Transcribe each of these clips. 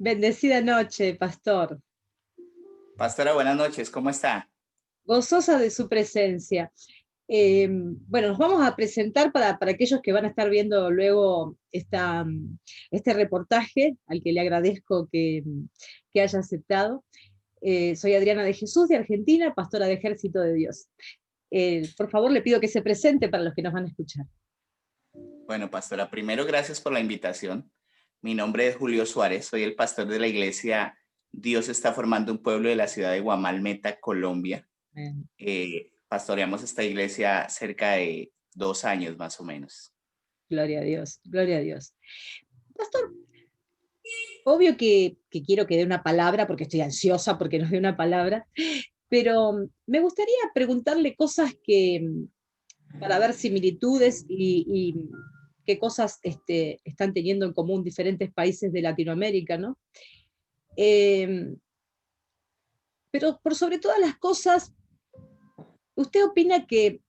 Bendecida noche, pastor. Pastora, buenas noches, ¿cómo está? Gozosa de su presencia. Bueno, nos vamos a presentar para aquellos que van a estar viendo luego este reportaje, al que le agradezco que haya aceptado. Soy Adriana de Jesús, de Argentina, pastora de Ejército de Dios. Por favor, le pido que se presente para los que nos van a escuchar. Bueno, pastora, primero gracias por la invitación. Mi nombre es Julio Suárez, soy el pastor de la iglesia Dios está formando un pueblo de la ciudad de Guamalmeta, Colombia. Amén. Pastoreamos esta iglesia cerca de 2 años más o menos. Gloria a Dios, gloria a Dios. Pastor, obvio que quiero que dé una palabra, porque estoy ansiosa porque nos dé una palabra, pero me gustaría preguntarle cosas para ver similitudes y qué cosas están teniendo en común diferentes países de Latinoamérica, ¿no? Eh, pero por sobre todas las cosas, ¿usted opina que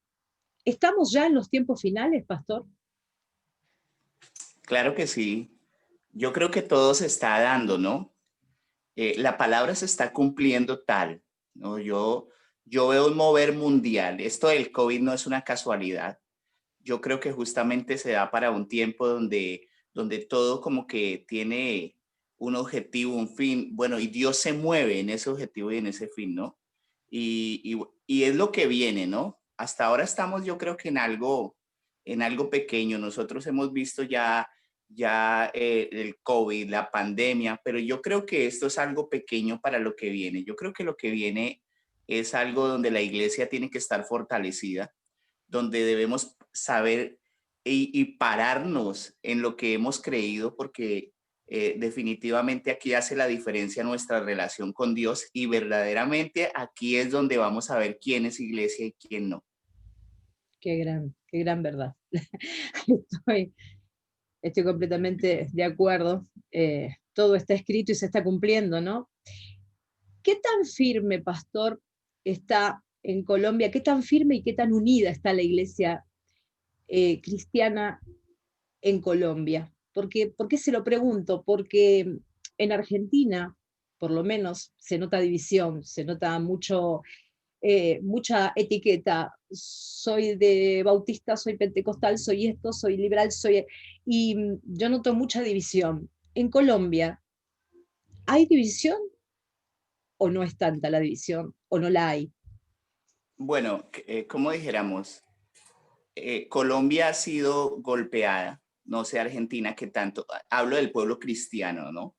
estamos ya en los tiempos finales, pastor? Claro que sí, yo creo que todo se está dando, ¿no? La palabra se está cumpliendo tal, ¿no? Yo veo un mover mundial. Esto del COVID no es una casualidad. Yo creo que justamente se da para un tiempo donde todo como que tiene un objetivo, un fin, bueno, y Dios se mueve en ese objetivo y en ese fin, ¿no? Y es lo que viene, ¿no? Hasta ahora estamos, yo creo que en algo pequeño. Nosotros hemos visto ya el COVID, la pandemia, pero yo creo que esto es algo pequeño para lo que viene. Yo creo que lo que viene es algo donde la iglesia tiene que estar fortalecida, donde debemos saber y pararnos en lo que hemos creído, porque definitivamente aquí hace la diferencia nuestra relación con Dios, y verdaderamente aquí es donde vamos a ver quién es iglesia y quién no. Qué gran verdad. Estoy, estoy completamente de acuerdo. Todo está escrito y se está cumpliendo, ¿no? ¿Qué tan firme, pastor, está en Colombia? ¿Qué tan firme y qué tan unida está la iglesia cristiana en Colombia? ¿Por qué se lo pregunto? Porque en Argentina, por lo menos, se nota división, se nota mucha etiqueta. Soy de bautista, soy pentecostal, soy esto, soy liberal, soy... Y yo noto mucha división. En Colombia, ¿hay división o no es tanta la división o no la hay? Bueno, como dijéramos, Colombia ha sido golpeada, no sé Argentina qué tanto, hablo del pueblo cristiano, ¿no?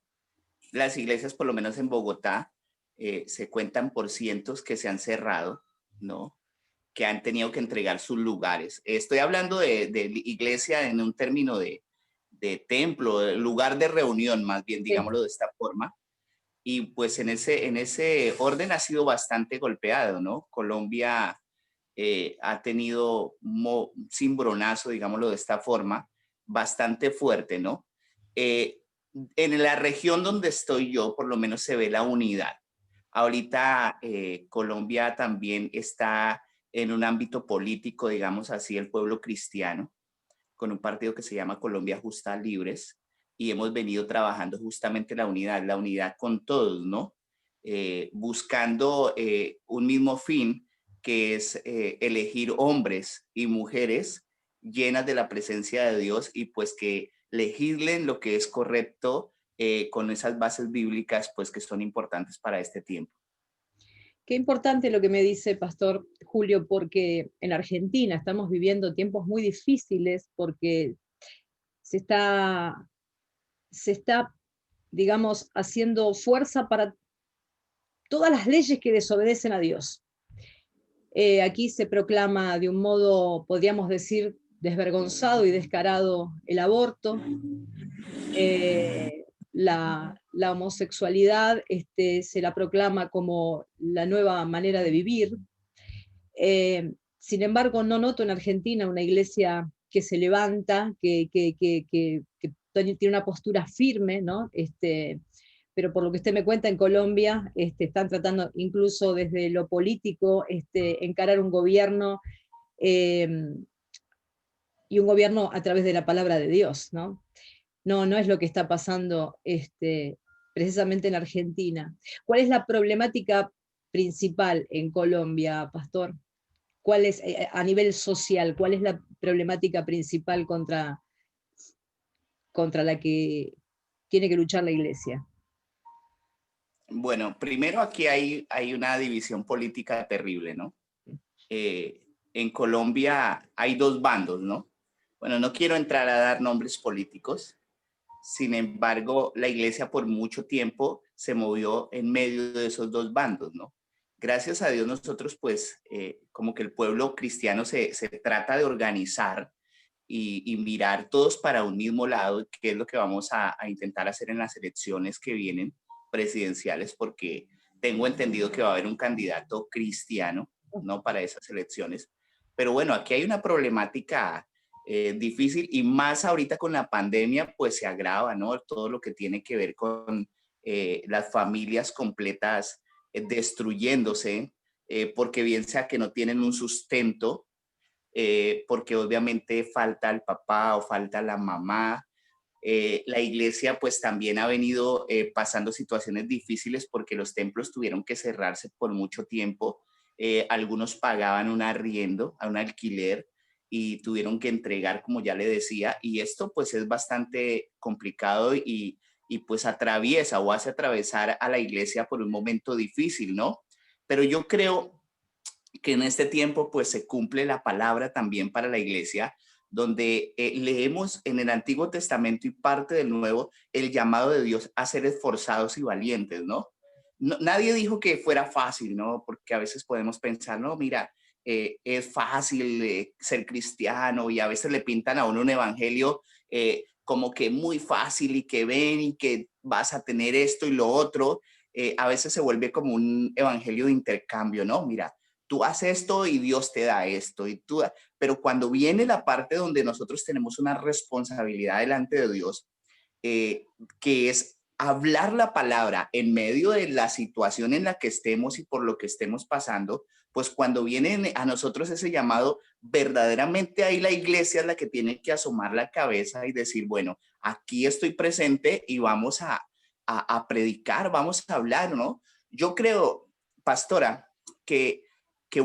Las iglesias, por lo menos en Bogotá, se cuentan por cientos que se han cerrado, ¿no? Que han tenido que entregar sus lugares. Estoy hablando de iglesia en un término de templo, de lugar de reunión, más bien, Sí. digámoslo de esta forma. Y pues en ese orden ha sido bastante golpeado, ¿no? Colombia ha tenido un cimbronazo, digámoslo de esta forma, bastante fuerte, ¿no? Eh, en la región donde estoy yo, por lo menos se ve la unidad. Ahorita Colombia también está en un ámbito político, digamos así, el pueblo cristiano, con un partido que se llama Colombia Justa Libres, y hemos venido trabajando justamente la unidad con todos, ¿no? Buscando un mismo fin, que es elegir hombres y mujeres llenas de la presencia de Dios, y pues que legislen lo que es correcto, con esas bases bíblicas pues que son importantes para este tiempo. Qué importante lo que me dice Pastor Julio, porque en Argentina estamos viviendo tiempos muy difíciles porque se está, se está, digamos, haciendo fuerza para todas las leyes que desobedecen a Dios. Aquí se proclama de un modo, podríamos decir, desvergonzado y descarado el aborto, la homosexualidad se la proclama como la nueva manera de vivir. Sin embargo, no noto en Argentina una iglesia que se levanta, que tiene una postura firme, ¿no? Pero por lo que usted me cuenta, en Colombia están tratando incluso desde lo político encarar un gobierno, eh, y un gobierno a través de la palabra de Dios, ¿no? No, no es lo que está pasando precisamente en Argentina. ¿Cuál es la problemática principal en Colombia, Pastor? ¿Cuál es, a nivel social, cuál es la problemática principal contra la que tiene que luchar la iglesia? Bueno, primero aquí hay una división política terrible, ¿no? En Colombia hay dos bandos, ¿no? Bueno, no quiero entrar a dar nombres políticos, sin embargo, la iglesia por mucho tiempo se movió en medio de esos dos bandos, ¿no? Gracias a Dios nosotros, pues, como que el pueblo cristiano se trata de organizar y mirar todos para un mismo lado, que es lo que vamos a intentar hacer en las elecciones que vienen presidenciales, porque tengo entendido que va a haber un candidato cristiano, ¿no? Para esas elecciones. Pero bueno, aquí hay una problemática difícil y más ahorita con la pandemia, pues se agrava, ¿no? Todo lo que tiene que ver con las familias completas destruyéndose, porque bien sea que no tienen un sustento, porque obviamente falta el papá o falta la mamá. La iglesia pues también ha venido pasando situaciones difíciles porque los templos tuvieron que cerrarse por mucho tiempo. Algunos pagaban un arriendo, a un alquiler y tuvieron que entregar, como ya le decía, y esto pues es bastante complicado y pues atraviesa o hace atravesar a la iglesia por un momento difícil, ¿no? Pero yo creo que en este tiempo pues se cumple la palabra también para la iglesia, donde leemos en el Antiguo Testamento y parte del Nuevo el llamado de Dios a ser esforzados y valientes, ¿no? Nadie dijo que fuera fácil, ¿no? Porque a veces podemos pensar, no, mira, es fácil ser cristiano y a veces le pintan a uno un evangelio como que muy fácil y que ven y que vas a tener esto y lo otro. A veces se vuelve como un evangelio de intercambio, ¿no? Mira, tú haces esto y Dios te da esto y tú, pero cuando viene la parte donde nosotros tenemos una responsabilidad delante de Dios, eh, que es hablar la palabra en medio de la situación en la que estemos y por lo que estemos pasando, pues cuando viene a nosotros ese llamado, verdaderamente ahí la iglesia es la que tiene que asomar la cabeza y decir, bueno, aquí estoy presente y vamos a predicar, vamos a hablar, ¿no? Yo creo, pastora, que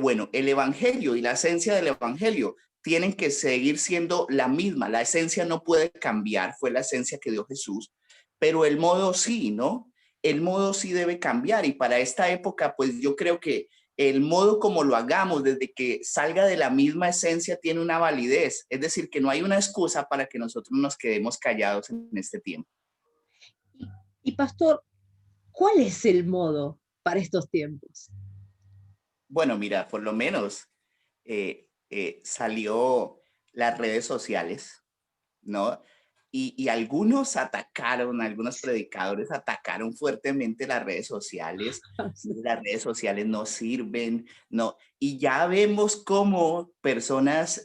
bueno, el evangelio y la esencia del evangelio tienen que seguir siendo la misma. La esencia no puede cambiar, fue la esencia que dio Jesús, pero el modo sí, ¿no? El modo sí debe cambiar y para esta época, pues yo creo que el modo como lo hagamos, desde que salga de la misma esencia, tiene una validez. Es decir, que no hay una excusa para que nosotros nos quedemos callados en este tiempo. Y Pastor, ¿cuál es el modo para estos tiempos? Bueno, mira, por lo menos salió las redes sociales, ¿no? Y algunos atacaron, algunos predicadores atacaron fuertemente las redes sociales. Las redes sociales no sirven, no. Y ya vemos cómo personas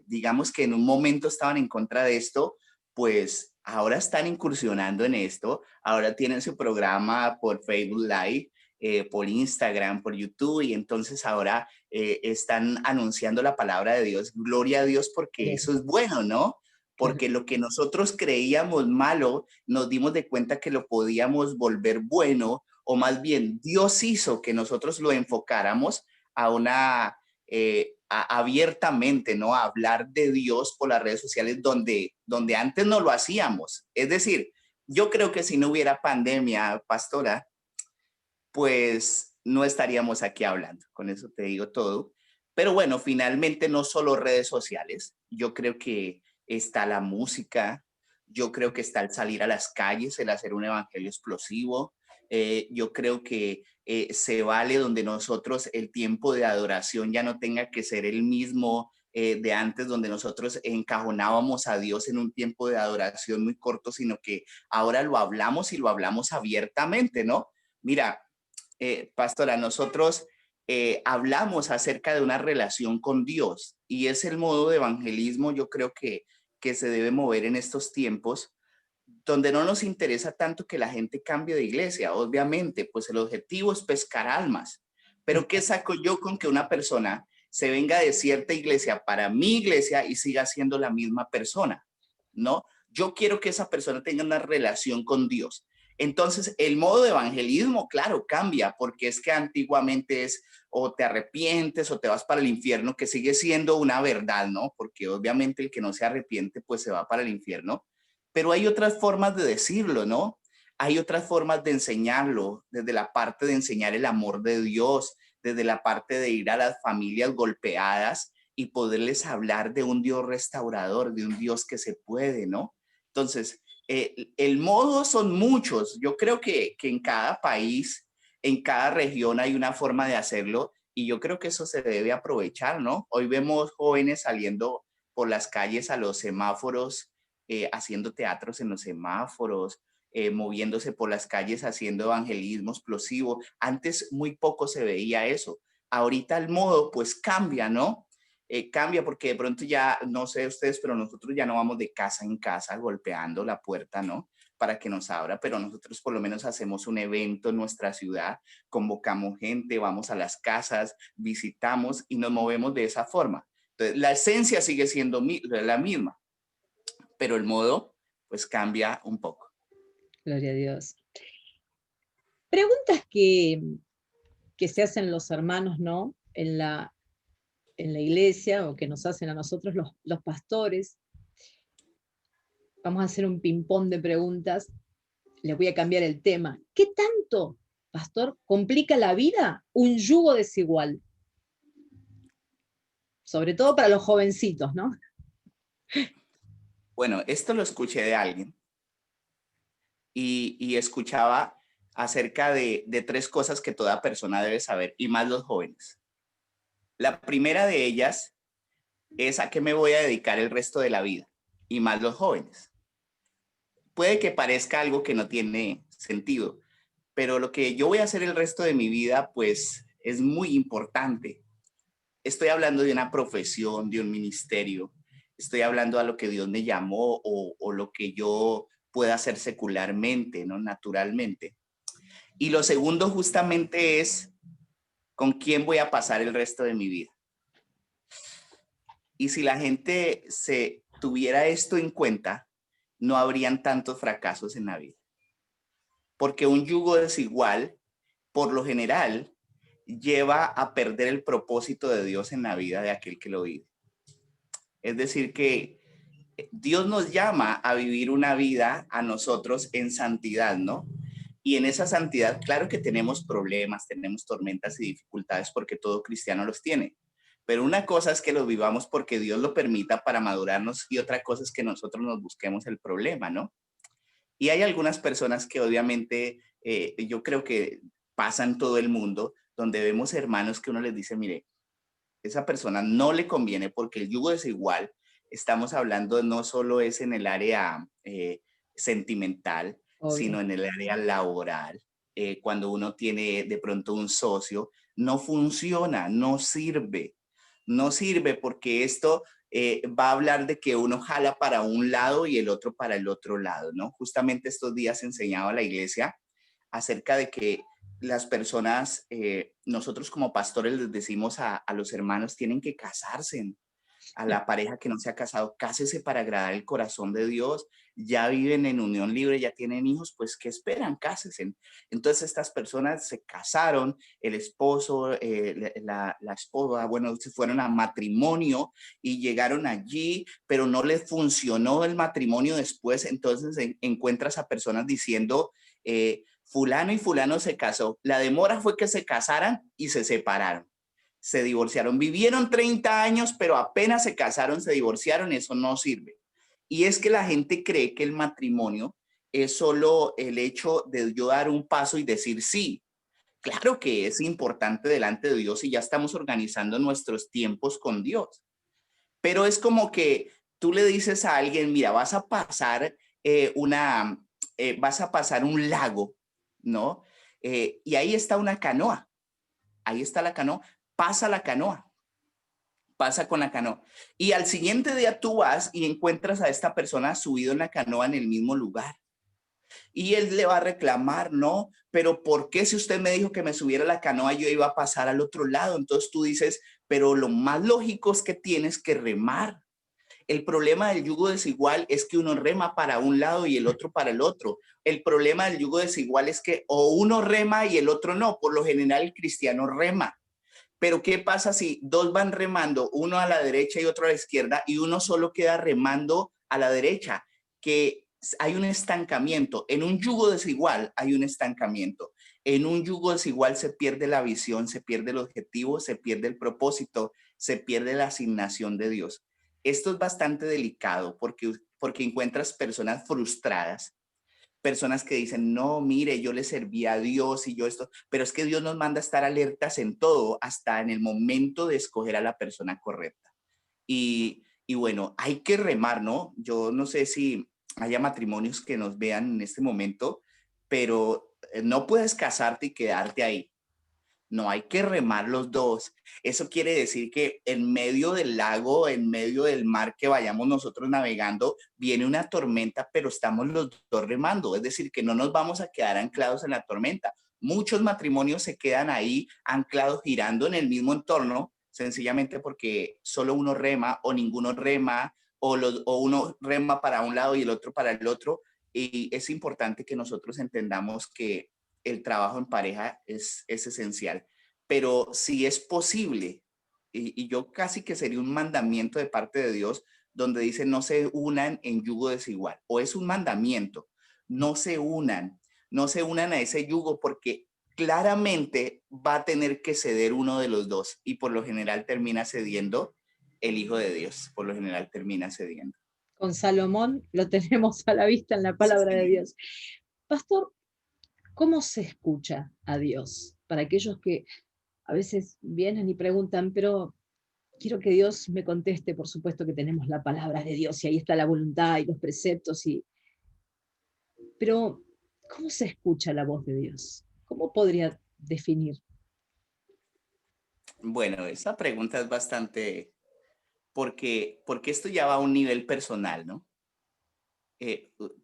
digamos que en un momento estaban en contra de esto, pues ahora están incursionando en esto, ahora tienen su programa por Facebook Live, por Instagram, por YouTube, y entonces ahora están anunciando la palabra de Dios. Gloria a Dios porque eso es bueno, ¿no? Porque lo que nosotros creíamos malo, nos dimos de cuenta que lo podíamos volver bueno, o más bien Dios hizo que nosotros lo enfocáramos a una, abiertamente, ¿no? A hablar de Dios por las redes sociales donde antes no lo hacíamos. Es decir, yo creo que si no hubiera pandemia, pastora, pues no estaríamos aquí hablando. Con eso te digo todo. Pero bueno, finalmente no solo redes sociales. Yo creo que está la música, yo creo que está el salir a las calles, el hacer un evangelio explosivo. Yo creo que se vale donde nosotros el tiempo de adoración ya no tenga que ser el mismo de antes, donde nosotros encajonábamos a Dios en un tiempo de adoración muy corto, sino que ahora lo hablamos y lo hablamos abiertamente, ¿no? Mira, pastora, nosotros hablamos acerca de una relación con Dios y es el modo de evangelismo, yo creo que se debe mover en estos tiempos, donde no nos interesa tanto que la gente cambie de iglesia. Obviamente, pues el objetivo es pescar almas. Pero ¿qué saco yo con que una persona se venga de cierta iglesia para mi iglesia y siga siendo la misma persona? ¿No? Yo quiero que esa persona tenga una relación con Dios. Entonces, el modo de evangelismo, claro, cambia, porque es que antiguamente es o te arrepientes o te vas para el infierno, que sigue siendo una verdad, ¿no? Porque obviamente el que no se arrepiente, pues se va para el infierno. Pero hay otras formas de decirlo, ¿no? Hay otras formas de enseñarlo, desde la parte de enseñar el amor de Dios, desde la parte de ir a las familias golpeadas y poderles hablar de un Dios restaurador, de un Dios que se puede, ¿no? Entonces, el modo son muchos. Yo creo que en cada país, en cada región hay una forma de hacerlo y yo creo que eso se debe aprovechar, ¿no? Hoy vemos jóvenes saliendo por las calles a los semáforos, haciendo teatros en los semáforos, moviéndose por las calles haciendo evangelismo explosivo. Antes muy poco se veía eso. Ahorita el modo pues cambia, ¿no? Cambia porque de pronto ya, no sé ustedes, pero nosotros ya no vamos de casa en casa golpeando la puerta, ¿no? Para que nos abra, pero nosotros por lo menos hacemos un evento en nuestra ciudad, convocamos gente, vamos a las casas, visitamos y nos movemos de esa forma. Entonces, la esencia sigue siendo la misma, pero el modo pues cambia un poco. Gloria a Dios. Preguntas que se hacen los hermanos, ¿no? En la iglesia, o que nos hacen a nosotros los pastores. Vamos a hacer un ping-pong de preguntas. Les voy a cambiar el tema. ¿Qué tanto, pastor, complica la vida un yugo desigual? Sobre todo para los jovencitos, ¿no? Bueno, esto lo escuché de alguien y escuchaba acerca de tres cosas que toda persona debe saber, y más los jóvenes. La primera de ellas es a qué me voy a dedicar el resto de la vida, y más los jóvenes. Puede que parezca algo que no tiene sentido, pero lo que yo voy a hacer el resto de mi vida, pues es muy importante. Estoy hablando de una profesión, de un ministerio, estoy hablando a lo que Dios me llamó o lo que yo pueda hacer secularmente, ¿no? Naturalmente. Y lo segundo justamente es con quién voy a pasar el resto de mi vida. Y si la gente se tuviera esto en cuenta, no habrían tantos fracasos en la vida. Porque un yugo desigual, por lo general, lleva a perder el propósito de Dios en la vida de aquel que lo vive. Es decir, que Dios nos llama a vivir una vida a nosotros en santidad, ¿no? Y en esa santidad, claro que tenemos problemas, tenemos tormentas y dificultades porque todo cristiano los tiene. Pero una cosa es que los vivamos porque Dios lo permita para madurarnos y otra cosa es que nosotros nos busquemos el problema, ¿no? Y hay algunas personas que obviamente yo creo que pasan todo el mundo donde vemos hermanos que uno les dice, mire, esa persona no le conviene porque el yugo es igual. Estamos hablando no solo es en el área sentimental, Obvio. sino en el área laboral. Cuando uno tiene de pronto un socio, no funciona, no sirve. No sirve porque esto va a hablar de que uno jala para un lado y el otro para el otro lado, ¿no? Justamente estos días enseñaba la iglesia acerca de que las personas, nosotros como pastores les decimos a los hermanos, tienen que casarse. A la pareja que no se ha casado, cásese para agradar el corazón de Dios. Ya viven en unión libre, ya tienen hijos, pues ¿qué esperan? Cásense. Entonces estas personas se casaron, el esposo, la esposa, bueno, se fueron a matrimonio y llegaron allí, pero no les funcionó el matrimonio después. Entonces encuentras a personas diciendo, fulano y fulano se casó. La demora fue que se casaran y se separaron. Se divorciaron, vivieron 30 años, pero apenas se casaron, se divorciaron, eso no sirve. Y es que la gente cree que el matrimonio es solo el hecho de yo dar un paso y decir sí. Claro que es importante delante de Dios y ya estamos organizando nuestros tiempos con Dios. Pero es como que tú le dices a alguien, mira, vas a pasar un lago, ¿no? Y ahí está una canoa, ahí está la canoa, pasa la canoa, pasa con la canoa. Y al siguiente día tú vas y encuentras a esta persona subido en la canoa en el mismo lugar. Y él le va a reclamar, no, pero ¿por qué si usted me dijo que me subiera a la canoa yo iba a pasar al otro lado? Entonces tú dices, pero lo más lógico es que tienes que remar. El problema del yugo desigual es que uno rema para un lado y el otro para el otro. El problema del yugo desigual es que o uno rema y el otro no. Por lo general el cristiano rema. Pero ¿qué pasa si dos van remando, uno a la derecha y otro a la izquierda, y uno solo queda remando a la derecha? Que hay un estancamiento. En un yugo desigual hay un estancamiento. En un yugo desigual se pierde la visión, se pierde el objetivo, se pierde el propósito, se pierde la asignación de Dios. Esto es bastante delicado porque encuentras personas frustradas, personas que dicen, no, mire, yo le serví a Dios y yo esto, pero es que Dios nos manda a estar alertas en todo, hasta en el momento de escoger a la persona correcta. Y bueno, hay que remar, ¿no? Yo no sé si haya matrimonios que nos vean en este momento, pero no puedes casarte y quedarte ahí. No, hay que remar los dos. Eso quiere decir que en medio del lago, en medio del mar que vayamos nosotros navegando, viene una tormenta, pero estamos los dos remando. Es decir, que no nos vamos a quedar anclados en la tormenta. Muchos matrimonios se quedan ahí anclados, girando en el mismo entorno, sencillamente porque solo uno rema o ninguno rema, o uno rema para un lado y el otro para el otro. Y es importante que nosotros entendamos que el trabajo en pareja es esencial, pero si es posible, y yo casi que sería un mandamiento de parte de Dios, donde dice no se unan en yugo desigual, o es un mandamiento, no se unan, no se unan a ese yugo porque claramente va a tener que ceder uno de los dos y por lo general termina cediendo el Hijo de Dios, por lo general termina cediendo. Con Salomón lo tenemos a la vista en la palabra de Dios. Pastor, ¿cómo se escucha a Dios? Para aquellos que a veces vienen y preguntan, pero quiero que Dios me conteste, por supuesto que tenemos la palabra de Dios y ahí está la voluntad y los preceptos, pero ¿cómo se escucha la voz de Dios? ¿Cómo podría definir? Bueno, esa pregunta es bastante, porque esto ya va a un nivel personal, ¿no?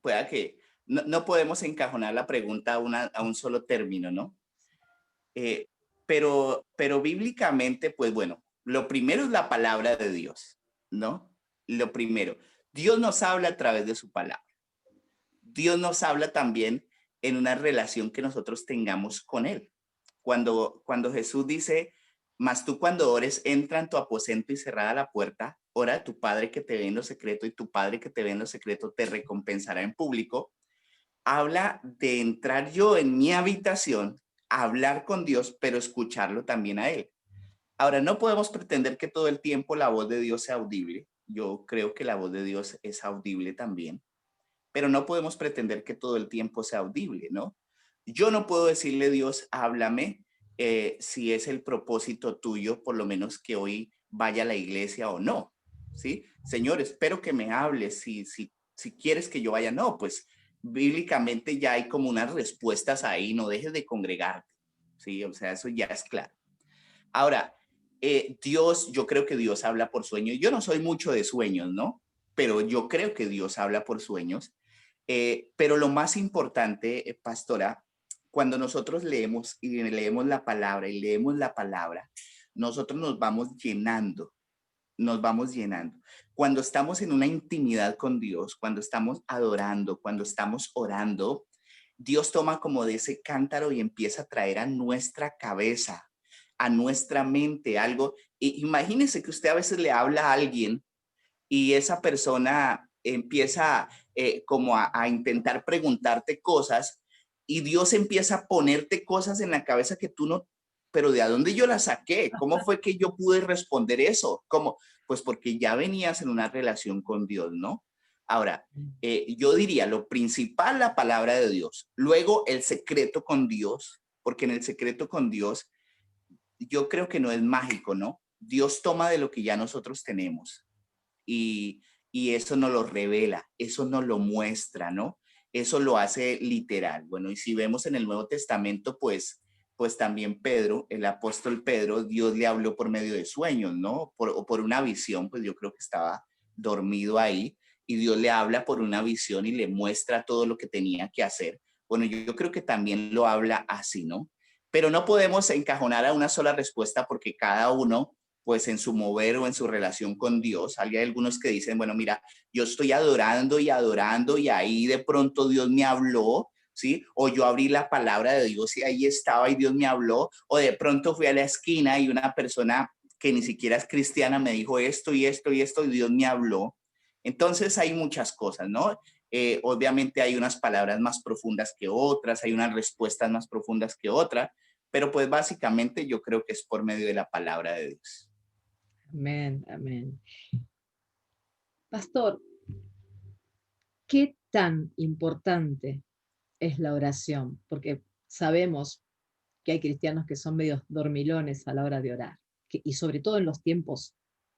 Pueda que no podemos encajonar la pregunta a un solo término, ¿no? Eh, pero bíblicamente, pues bueno, lo primero es la palabra de Dios, ¿no? Lo primero, Dios nos habla a través de su palabra. Dios nos habla también en una relación que nosotros tengamos con Él. Cuando Jesús dice, mas tú cuando ores, entra en tu aposento y cerrada la puerta, ora a tu Padre que te ve en lo secreto y tu Padre que te ve en lo secreto te recompensará en público. Habla de entrar yo en mi habitación, hablar con Dios, pero escucharlo también a Él. Ahora, no podemos pretender que todo el tiempo la voz de Dios sea audible. Yo creo que la voz de Dios es audible también, pero no podemos pretender que todo el tiempo sea audible, ¿no? Yo no puedo decirle, Dios, háblame, si es el propósito tuyo, por lo menos que hoy vaya a la iglesia o no, ¿sí? Señor, espero que me hables, si quieres que yo vaya, no, pues bíblicamente ya hay como unas respuestas ahí, no dejes de congregarte, ¿sí? O sea, eso ya es claro. Ahora, Dios, yo creo que Dios habla por sueños. Yo no soy mucho de sueños, ¿no? Pero yo creo que Dios habla por sueños. Pero lo más importante, pastora, cuando nosotros leemos y leemos la palabra y leemos la palabra, nosotros nos vamos llenando, nos vamos llenando. Cuando estamos en una intimidad con Dios, cuando estamos adorando, cuando estamos orando, Dios toma como de ese cántaro y empieza a traer a nuestra cabeza, a nuestra mente algo. Imagínese que usted a veces le habla a alguien y esa persona empieza como a intentar preguntarte cosas y Dios empieza a ponerte cosas en la cabeza que tú no, pero ¿de dónde yo las saqué? ¿Cómo fue que yo pude responder eso? ¿Cómo? Pues porque ya venías en una relación con Dios, ¿no? Ahora, yo diría lo principal, la palabra de Dios, luego el secreto con Dios, porque en el secreto con Dios yo creo que no es mágico, ¿no? Dios toma de lo que ya nosotros tenemos y, y eso nos lo revela, eso nos lo muestra, ¿no? Eso lo hace literal. Bueno, y si vemos en el Nuevo Testamento, pues también Pedro, el apóstol Pedro, Dios le habló por medio de sueños, ¿no? O por una visión, pues yo creo que estaba dormido ahí y Dios le habla por una visión y le muestra todo lo que tenía que hacer. Bueno, yo creo que también lo habla así, ¿no? Pero no podemos encajonar a una sola respuesta porque cada uno pues en su mover o en su relación con Dios. Hay algunos que dicen, bueno, mira, yo estoy adorando y adorando y ahí de pronto Dios me habló, ¿sí? O yo abrí la palabra de Dios y ahí estaba y Dios me habló, o de pronto fui a la esquina y una persona que ni siquiera es cristiana me dijo esto y esto y esto y Dios me habló. Entonces hay muchas cosas, ¿no? Obviamente hay unas palabras más profundas que otras, hay unas respuestas más profundas que otras, pero pues básicamente yo creo que es por medio de la palabra de Dios. Amén, amén. Pastor, ¿qué tan importante es la oración? Porque sabemos que hay cristianos que son medios dormilones a la hora de orar, y sobre todo en los tiempos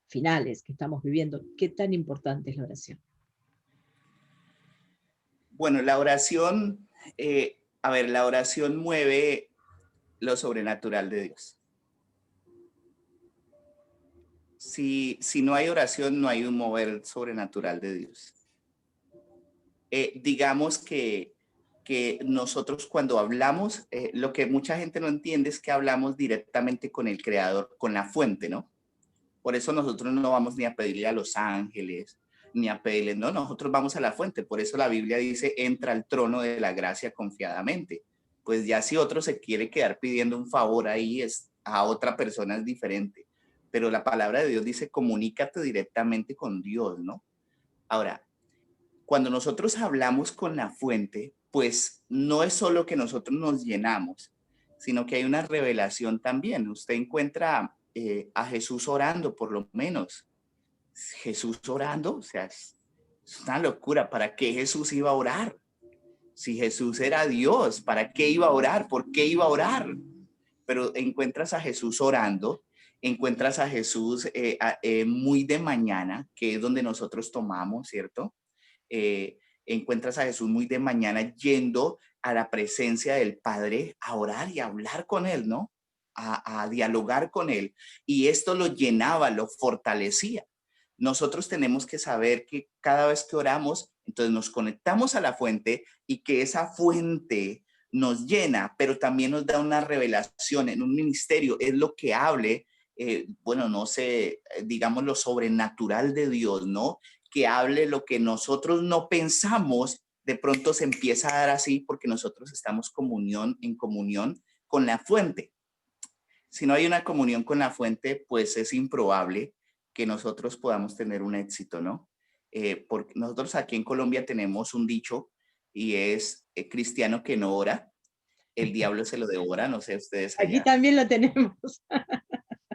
finales que estamos viviendo, ¿qué tan importante es la oración? Bueno, la oración, a ver, la oración mueve lo sobrenatural de Dios. Si no hay oración, no hay un mover sobrenatural de Dios. Digamos que nosotros cuando hablamos, lo que mucha gente no entiende es que hablamos directamente con el Creador, con la fuente, ¿no? Por eso nosotros no vamos ni a pedirle a los ángeles, ni a pedirle, no, nosotros vamos a la fuente. Por eso la Biblia dice, entra al trono de la gracia confiadamente. Pues ya si otro se quiere quedar pidiendo un favor ahí, es, a otra persona es diferente. Pero la palabra de Dios dice, comunícate directamente con Dios, ¿no? Ahora, cuando nosotros hablamos con la fuente, pues no es solo que nosotros nos llenamos, sino que hay una revelación también. Usted encuentra a Jesús orando, por lo menos. Jesús orando, o sea, es una locura. ¿Para qué Jesús iba a orar? Si Jesús era Dios, ¿para qué iba a orar? ¿Por qué iba a orar? Pero encuentras a Jesús orando, encuentras a Jesús muy de mañana, que es donde nosotros tomamos, ¿cierto? eh, Encuentras a Jesús muy de mañana yendo a la presencia del Padre a orar y a hablar con Él, ¿no? A dialogar con Él. Y esto lo llenaba, lo fortalecía. Nosotros tenemos que saber que cada vez que oramos, entonces nos conectamos a la fuente y que esa fuente nos llena, pero también nos da una revelación en un ministerio, es lo que hable, bueno, no sé, digamos lo sobrenatural de Dios, ¿no? Que hable lo que nosotros no pensamos, de pronto se empieza a dar así porque nosotros estamos en comunión con la fuente. Si no hay una comunión con la fuente, pues es improbable que nosotros podamos tener un éxito, ¿no? Porque nosotros aquí en Colombia tenemos un dicho y es cristiano que no ora, el diablo se lo devora, no sé ustedes Aquí allá. también lo tenemos.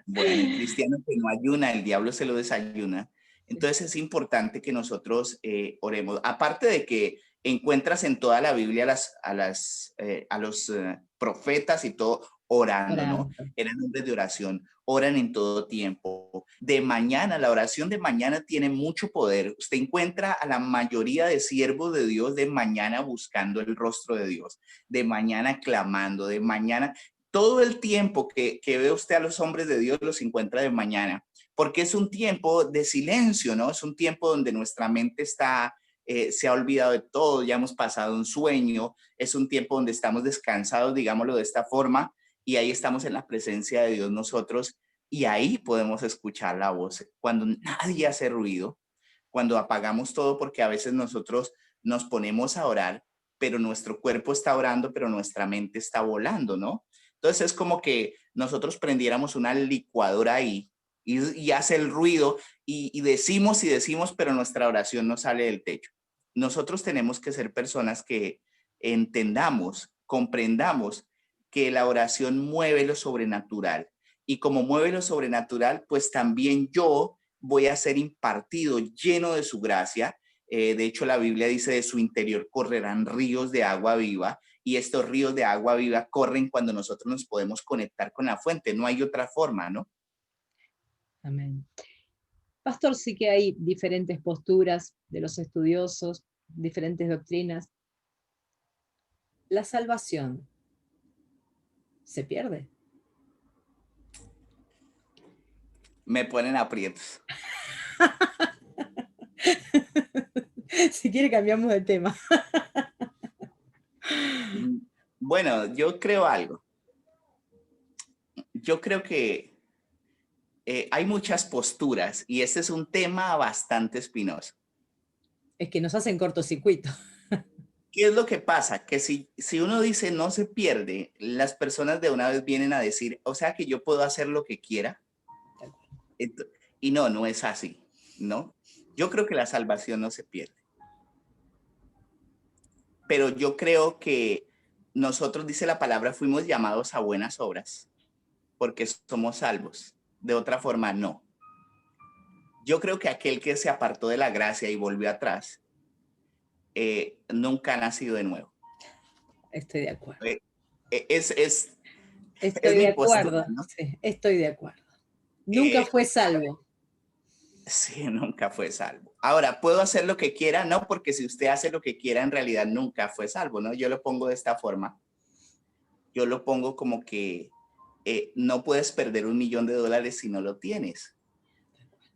Bueno, el cristiano que no ayuna, el diablo se lo desayuna. Sí, Entonces es importante que nosotros oremos. Aparte de que encuentras en toda la Biblia a los profetas y todo orando, ¿no? orando. Eran hombres de oración, oran en todo tiempo. De mañana, la oración de mañana tiene mucho poder. Usted encuentra a la mayoría de siervos de Dios de mañana buscando el rostro de Dios, de mañana clamando, de mañana todo el tiempo que ve usted a los hombres de Dios los encuentra de mañana, porque es un tiempo de silencio, ¿no? Es un tiempo donde nuestra mente está, se ha olvidado de todo, ya hemos pasado un sueño, es un tiempo donde estamos descansados, digámoslo de esta forma, y ahí estamos en la presencia de Dios nosotros, y ahí podemos escuchar la voz, cuando nadie hace ruido, cuando apagamos todo, porque a veces nosotros nos ponemos a orar, pero nuestro cuerpo está orando, pero nuestra mente está volando, ¿no? Entonces es como que nosotros prendiéramos una licuadora ahí y hace el ruido y decimos y decimos, pero nuestra oración no sale del techo. Nosotros tenemos que ser personas que entendamos, comprendamos que la oración mueve lo sobrenatural. Y como mueve lo sobrenatural, pues también yo voy a ser impartido, lleno de su gracia. De hecho, la Biblia dice, de su interior correrán ríos de agua viva y estos ríos de agua viva corren cuando nosotros nos podemos conectar con la fuente. No hay otra forma, ¿no? Amén. Pastor, sí que hay diferentes posturas de los estudiosos, diferentes doctrinas. La salvación se pierde. Me ponen aprietos. Si quiere cambiamos de tema. Bueno, yo creo algo. Yo creo que hay muchas posturas y este es un tema bastante espinoso. Es que nos hacen cortocircuito. ¿Qué es lo que pasa? Que si uno dice no se pierde, las personas de una vez vienen a decir, o sea que yo puedo hacer lo que quiera. Y no, no es así, ¿no? Yo creo que la salvación no se pierde. Pero yo creo que nosotros, dice la palabra, fuimos llamados a buenas obras porque somos salvos. De otra forma, no. Yo creo que aquel que se apartó de la gracia y volvió atrás, nunca ha nacido de nuevo. Estoy de acuerdo. Eh, es Estoy mi de postura, acuerdo, ¿no? sí, estoy de acuerdo. Nunca Eh, fue salvo. sí, nunca fue salvo. Ahora, ¿puedo hacer lo que quiera? No, porque si usted hace lo que quiera, en realidad nunca fue salvo, ¿no? Yo lo pongo de esta forma. Yo lo pongo como que no puedes perder $1.000.000 si no lo tienes.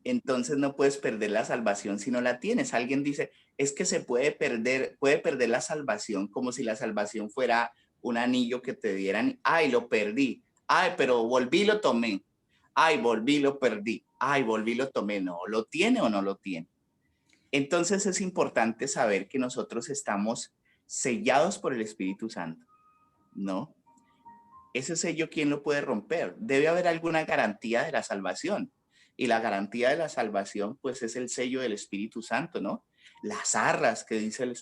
Entonces no puedes perder la salvación si no la tienes. Alguien dice, es que se puede perder la salvación como si la salvación fuera un anillo que te dieran. Ay, lo perdí. Ay, pero volví, lo tomé. Ay, volví, lo perdí. Ay, volví, lo tomé. No, ¿lo tiene o no lo tiene? Entonces es importante saber que nosotros estamos sellados por el Espíritu Santo, ¿no? Ese sello, ¿quién lo puede romper? Debe haber alguna garantía de la salvación. Y la garantía de la salvación, pues, es el sello del Espíritu Santo, ¿no? Las arras que dice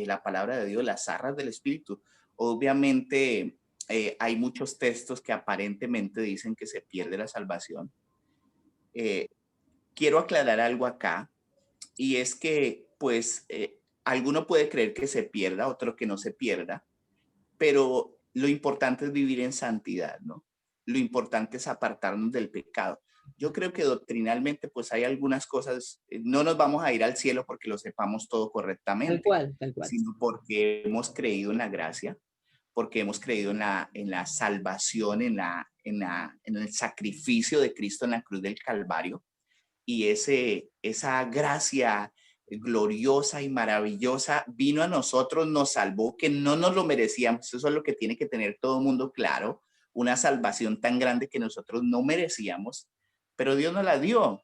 la palabra de Dios, las arras del Espíritu. Obviamente, hay muchos textos que aparentemente dicen que se pierde la salvación. Eh, Quiero aclarar algo acá, y es que, pues, alguno puede creer que se pierda, otro que no se pierda, pero lo importante es vivir en santidad, ¿no? Lo importante es apartarnos del pecado. Yo creo que doctrinalmente, pues hay algunas cosas, no nos vamos a ir al cielo porque lo sepamos todo Tal correctamente, cual, tal cual. sino porque hemos creído en la gracia, porque hemos creído en la salvación, en el sacrificio de Cristo en la cruz del Calvario, y esa gracia gloriosa y maravillosa vino a nosotros, nos salvó, que no nos lo merecíamos. Eso es lo que tiene que tener todo el mundo claro, una salvación tan grande que nosotros no merecíamos, pero Dios nos la dio.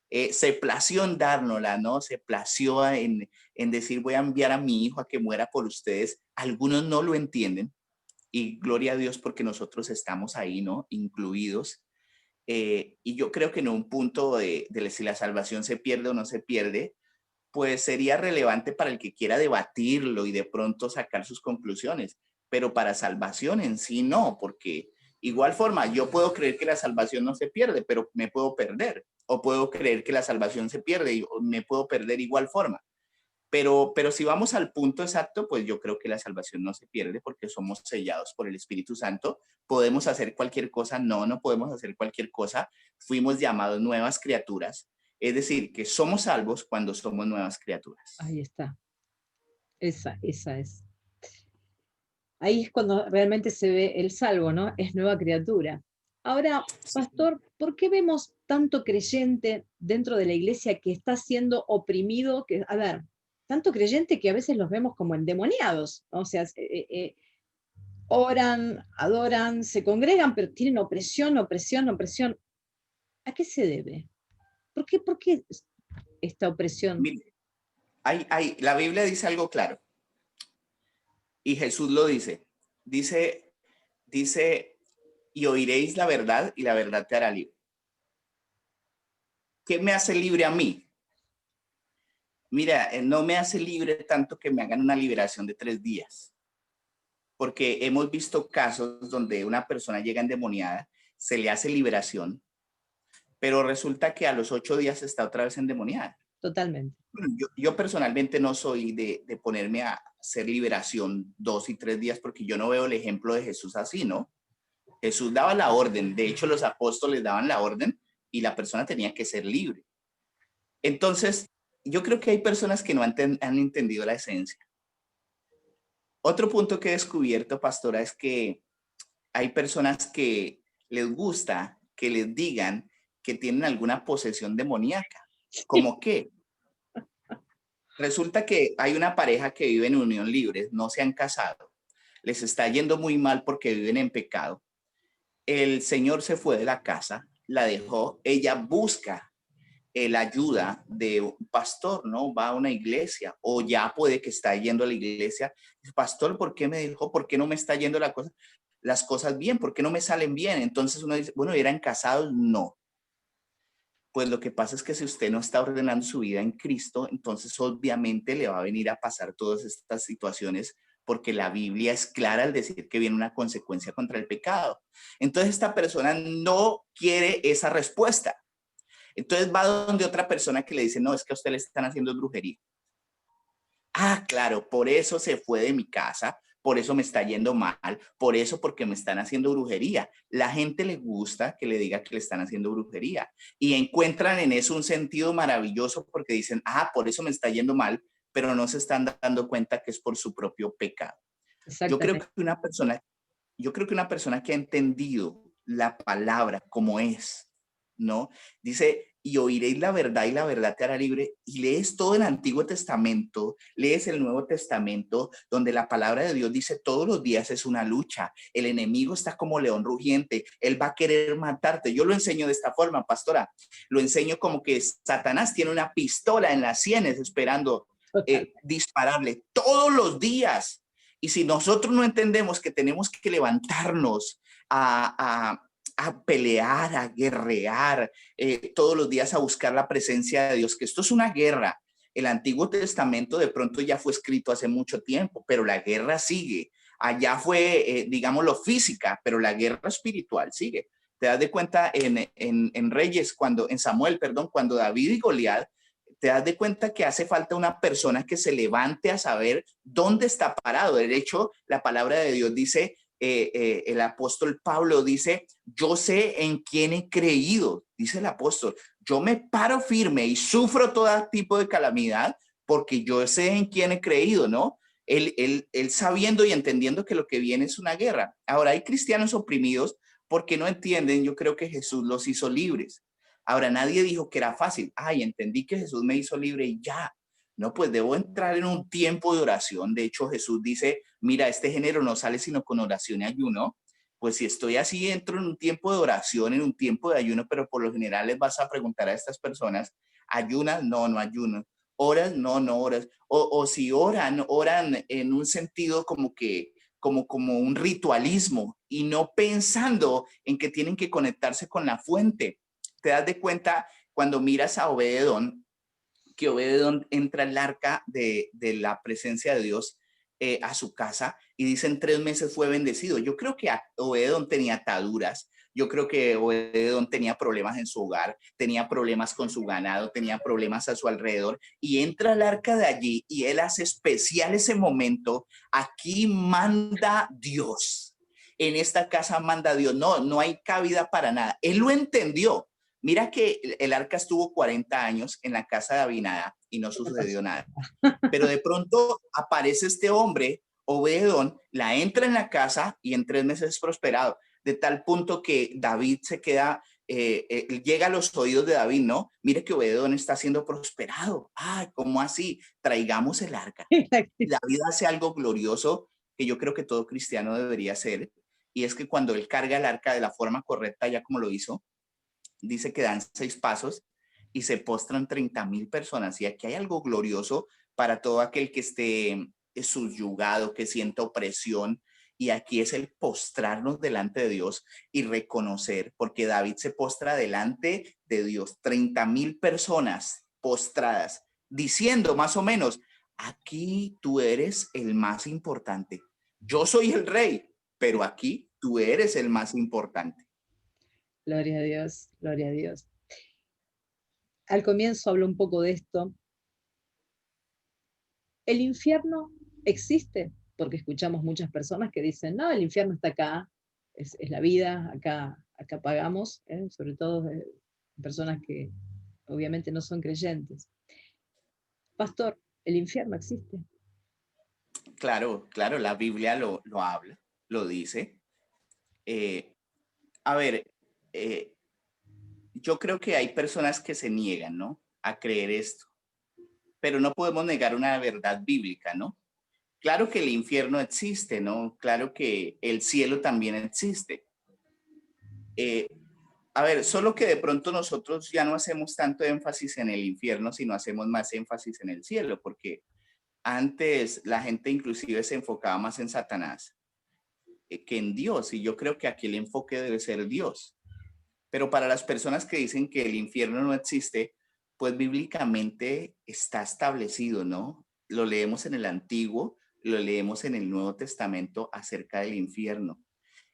Se plació en dárnosla, ¿no? Se plació en decir, voy a enviar a mi hijo a que muera por ustedes. Algunos no lo entienden y gloria a Dios porque nosotros estamos ahí, ¿no? Incluidos. Y yo creo que en un punto de si la salvación se pierde o no se pierde, pues sería relevante para el que quiera debatirlo y de pronto sacar sus conclusiones, pero para salvación en sí no, porque igual forma yo puedo creer que la salvación no se pierde, pero me puedo perder, o puedo creer que la salvación se pierde y me puedo perder igual forma. Pero si vamos al punto exacto, pues yo creo que la salvación no se pierde porque somos sellados por el Espíritu Santo. ¿Podemos hacer cualquier cosa? No, no podemos hacer cualquier cosa. Fuimos llamados nuevas criaturas. Es decir, que somos salvos cuando somos nuevas criaturas. Ahí está. Esa es. Ahí es cuando realmente se ve el salvo, ¿no? Es nueva criatura. Ahora, Sí. pastor, ¿por qué vemos tanto creyente dentro de la iglesia que está siendo oprimido? Que, a ver, tanto creyente que a veces los vemos como endemoniados, ¿no? O sea, oran, adoran, se congregan, pero tienen opresión, opresión, opresión. ¿A qué se debe? Por qué esta opresión? Mire, la Biblia dice algo claro y Jesús lo dice. Dice, y oiréis la verdad y la verdad te hará libre. ¿Qué me hace libre a mí? Mira, no me hace libre tanto que me hagan una liberación de 3 días, porque hemos visto casos donde una persona llega endemoniada, se le hace liberación, pero resulta que a los 8 días está otra vez endemoniada. Totalmente. Bueno, yo personalmente no soy de ponerme a hacer liberación 2 y 3 días porque yo no veo el ejemplo de Jesús así, ¿no? Jesús daba la orden, de hecho los apóstoles daban la orden y la persona tenía que ser libre. Entonces, yo creo que hay personas que no han entendido la esencia. Otro punto que he descubierto, pastora, es que hay personas que les gusta que les digan que tienen alguna posesión demoníaca. ¿Cómo qué? Resulta que hay una pareja que vive en unión libre, no se han casado, les está yendo muy mal porque viven en pecado. El señor se fue de la casa, la dejó, ella busca la ayuda de un pastor, ¿no? Va a una iglesia o ya puede que está yendo a la iglesia. Pastor, ¿por qué me dejó? ¿Por qué no me está yendo las cosas bien? ¿Por qué no me salen bien? Entonces uno dice, bueno, ¿eran casados? No. Pues lo que pasa es que si usted no está ordenando su vida en Cristo, entonces obviamente le va a venir a pasar todas estas situaciones porque la Biblia es clara al decir que viene una consecuencia contra el pecado. Entonces esta persona no quiere esa respuesta. Entonces va donde otra persona que le dice, no, es que a usted le están haciendo brujería. Ah, claro, por eso se fue de mi casa, por eso me está yendo mal, por eso porque me están haciendo brujería. La gente le gusta que le diga que le están haciendo brujería y encuentran en eso un sentido maravilloso porque dicen, ah, por eso me está yendo mal, pero no se están dando cuenta que es por su propio pecado. Yo creo Exactamente. que una persona que ha entendido la palabra como es, ¿no? Dice, y oiréis la verdad y la verdad te hará libre. Y lees todo el Antiguo Testamento, lees el Nuevo Testamento, donde la palabra de Dios dice todos los días es una lucha. El enemigo está como león rugiente. Él va a querer matarte. Yo lo enseño de esta forma, pastora. Lo enseño como que Satanás tiene una pistola en las sienes esperando Totalmente. dispararle todos los días. Y si nosotros no entendemos que tenemos que levantarnos a pelear, a guerrear, todos los días a buscar la presencia de Dios, que esto es una guerra. El Antiguo Testamento de pronto ya fue escrito hace mucho tiempo, pero la guerra sigue. Allá fue, digámoslo, física, pero la guerra espiritual sigue. Te das de cuenta en Reyes, en Samuel, perdón, cuando David y Goliat, te das de cuenta que hace falta una persona que se levante a saber dónde está parado. De hecho, la palabra de Dios dice, el apóstol Pablo dice, yo sé en quién he creído, dice el apóstol, yo me paro firme y sufro todo tipo de calamidad porque yo sé en quién he creído, ¿no? Él sabiendo y entendiendo que lo que viene es una guerra. Ahora, hay cristianos oprimidos porque no entienden, yo creo que Jesús los hizo libres. Ahora, nadie dijo que era fácil. Ay, entendí que Jesús me hizo libre y ya. No, pues debo entrar en un tiempo de oración. De hecho, Jesús dice, mira, este género no sale sino con oración y ayuno. Pues si estoy así, entro en un tiempo de oración, en un tiempo de ayuno, pero por lo general les vas a preguntar a estas personas, ¿ayunas? No, no ayuno. ¿Oras? No, no oras. O si oran, oran en un sentido como un ritualismo y no pensando en que tienen que conectarse con la fuente. Te das de cuenta cuando miras a Obededón, que Obededón entra al arca de la presencia de Dios a su casa y dicen 3 meses fue bendecido. Yo creo que Obededón tenía ataduras. Yo creo que Obededón tenía problemas en su hogar, tenía problemas con su ganado, tenía problemas a su alrededor y entra al arca de allí y él hace especial ese momento. Aquí manda Dios. En esta casa manda Dios. No, no hay cabida para nada. Él lo entendió. Mira que el arca estuvo 40 años en la casa de Abinadab y no ¿Qué sucedió pasó? nada. Pero de pronto aparece este hombre, Obededón, la entra en la casa y en 3 meses es prosperado. De tal punto que David se queda, llega a los oídos de David, ¿no? Mire que Obededón está siendo prosperado. Ay, ¿cómo así? Traigamos el arca. Y David hace algo glorioso que yo creo que todo cristiano debería hacer. Y es que cuando él carga el arca de la forma correcta, ya como lo hizo, dice que dan 6 pasos y se postran 30,000 personas. Y aquí hay algo glorioso para todo aquel que esté subyugado, que sienta opresión. Y aquí es el postrarnos delante de Dios y reconocer, porque David se postra delante de Dios, 30,000 personas postradas, diciendo más o menos, aquí tú eres el más importante. Yo soy el rey, pero aquí tú eres el más importante. Gloria a Dios, gloria a Dios. Al comienzo habló un poco de esto. ¿El infierno existe? Porque escuchamos muchas personas que dicen, no, el infierno está acá, es la vida, acá pagamos, sobre todo personas que obviamente no son creyentes. Pastor, ¿el infierno existe? Claro, claro, la Biblia lo habla, lo dice. Eh, a ver, eh, yo creo que hay personas que se niegan, ¿no? A creer esto, pero no podemos negar una verdad bíblica, ¿no? Claro que el infierno existe, ¿no? Claro que el cielo también existe. Eh, A ver, solo que de pronto nosotros ya no hacemos tanto énfasis en el infierno, sino hacemos más énfasis en el cielo, porque antes la gente inclusive se enfocaba más en Satanás que en Dios, y yo creo que aquí el enfoque debe ser Dios. Pero para las personas que dicen que el infierno no existe, pues bíblicamente está establecido, ¿no? Lo leemos en el Antiguo, lo leemos en el Nuevo Testamento acerca del infierno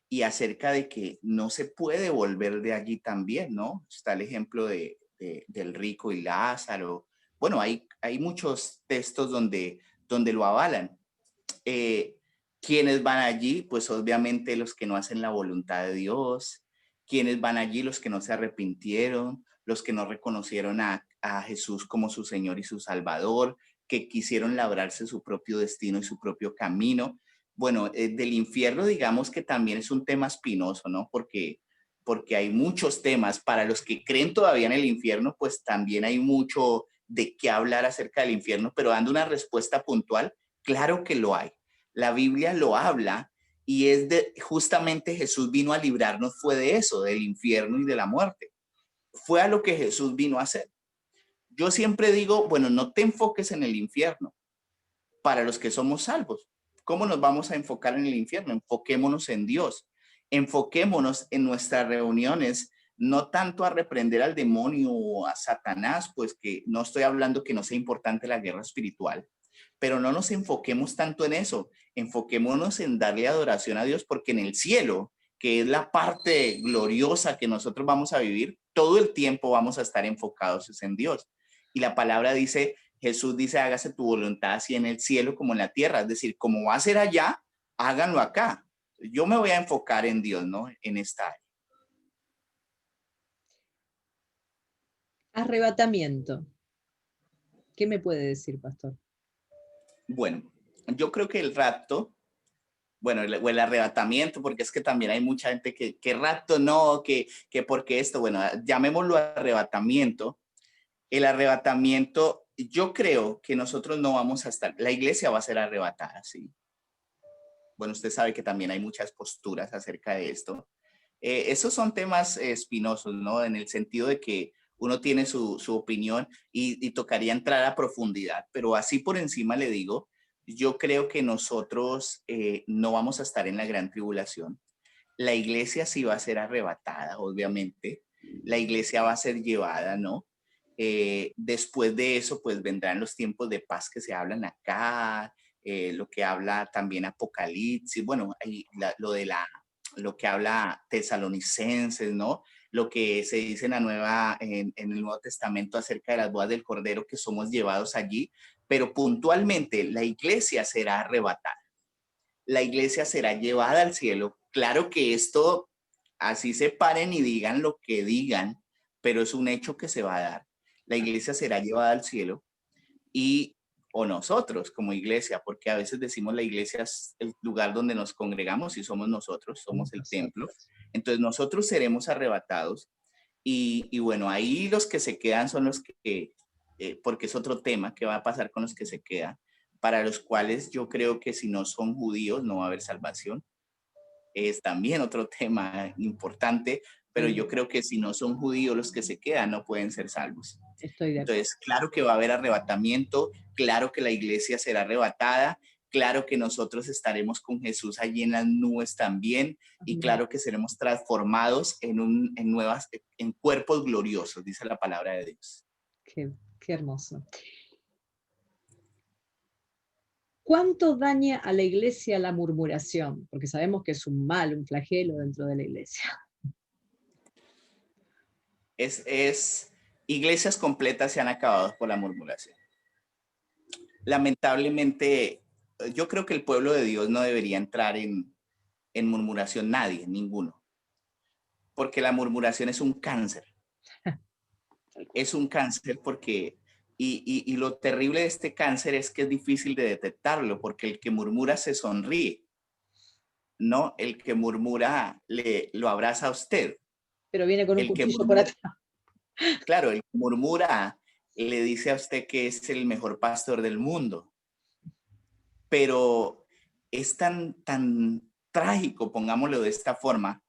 y acerca de que no se puede volver de allí también, ¿no? Está el ejemplo del rico y Lázaro. Bueno, hay muchos textos donde lo avalan. Eh, ¿Quiénes van allí? Pues obviamente los que no hacen la voluntad de Dios. ¿Quiénes van allí? Los que no se arrepintieron, los que no reconocieron a Jesús como su Señor y su Salvador, que quisieron labrarse su propio destino y su propio camino. Bueno, del infierno digamos que también es un tema espinoso, ¿no? Porque hay muchos temas. Para los que creen todavía en el infierno, pues también hay mucho de qué hablar acerca del infierno, pero dando una respuesta puntual, claro que lo hay. La Biblia lo habla y es de justamente Jesús vino a librarnos, fue de eso, del infierno y de la muerte. Fue a lo que Jesús vino a hacer. Yo siempre digo, bueno, no te enfoques en el infierno para los que somos salvos. ¿Cómo nos vamos a enfocar en el infierno? Enfoquémonos en Dios. Enfoquémonos en nuestras reuniones, no tanto a reprender al demonio o a Satanás, pues que no estoy hablando que no sea importante la guerra espiritual, pero no nos enfoquemos tanto en eso, enfoquémonos en darle adoración a Dios, porque en el cielo, que es la parte gloriosa que nosotros vamos a vivir, todo el tiempo vamos a estar enfocados en Dios. Y la palabra dice, Jesús dice, hágase tu voluntad así en el cielo como en la tierra, es decir, como va a ser allá, háganlo acá. Yo me voy a enfocar en Dios, ¿no? En esta área. Arrebatamiento. ¿Qué me puede decir, pastor? Bueno, yo creo que el rapto, bueno, o el arrebatamiento, porque es que también hay mucha gente que rapto no, que porque esto, bueno, llamémoslo arrebatamiento. El arrebatamiento, yo creo que nosotros no vamos a estar, la iglesia va a ser arrebatada, sí. Bueno, usted sabe que también hay muchas posturas acerca de esto. Esos son temas espinosos, ¿no? En el sentido de que uno tiene su opinión y tocaría entrar a profundidad, pero así por encima le digo, yo creo que nosotros no vamos a estar en la gran tribulación. La iglesia sí va a ser arrebatada, obviamente. La iglesia va a ser llevada, ¿no? Después de eso, pues vendrán los tiempos de paz que se hablan acá, lo que habla también Apocalipsis, bueno, lo que habla Tesalonicenses, ¿no? Lo que se dice en el Nuevo Testamento acerca de las bodas del Cordero, que somos llevados allí, pero puntualmente la iglesia será arrebatada, la iglesia será llevada al cielo. Claro que esto, así se paren y digan lo que digan, pero es un hecho que se va a dar. La iglesia será llevada al cielo y o nosotros como iglesia, porque a veces decimos la iglesia es el lugar donde nos congregamos y somos nosotros, somos el templo. Nosotros. Entonces nosotros seremos arrebatados y bueno, ahí los que se quedan son los que, porque es otro tema, ¿qué va a pasar con los que se quedan? Para los cuales yo creo que si no son judíos no va a haber salvación. Es también otro tema importante, pero Sí, yo creo que si no son judíos los que se quedan no pueden ser salvos. estoy de acuerdo. Entonces, claro que va a haber arrebatamiento, claro que la iglesia será arrebatada, claro que nosotros estaremos con Jesús allí en las nubes también y Amén. claro que seremos transformados en cuerpos gloriosos, dice la palabra de Dios. Qué hermoso. ¿Cuánto daña a la iglesia la murmuración? Porque sabemos que es un mal, un flagelo dentro de la iglesia. Iglesias completas se han acabado por la murmuración. Lamentablemente, yo creo que el pueblo de Dios no debería entrar en murmuración, nadie, ninguno, porque la murmuración es un cáncer. Es un cáncer porque, y lo terrible de este cáncer es que es difícil de detectarlo, porque el que murmura se sonríe, ¿no? El que murmura lo abraza a usted. Pero viene con un El que cuchillo por murmura, atrás. claro, el que murmura le dice a usted que es el mejor pastor del mundo, pero es tan trágico, pongámoslo de esta forma,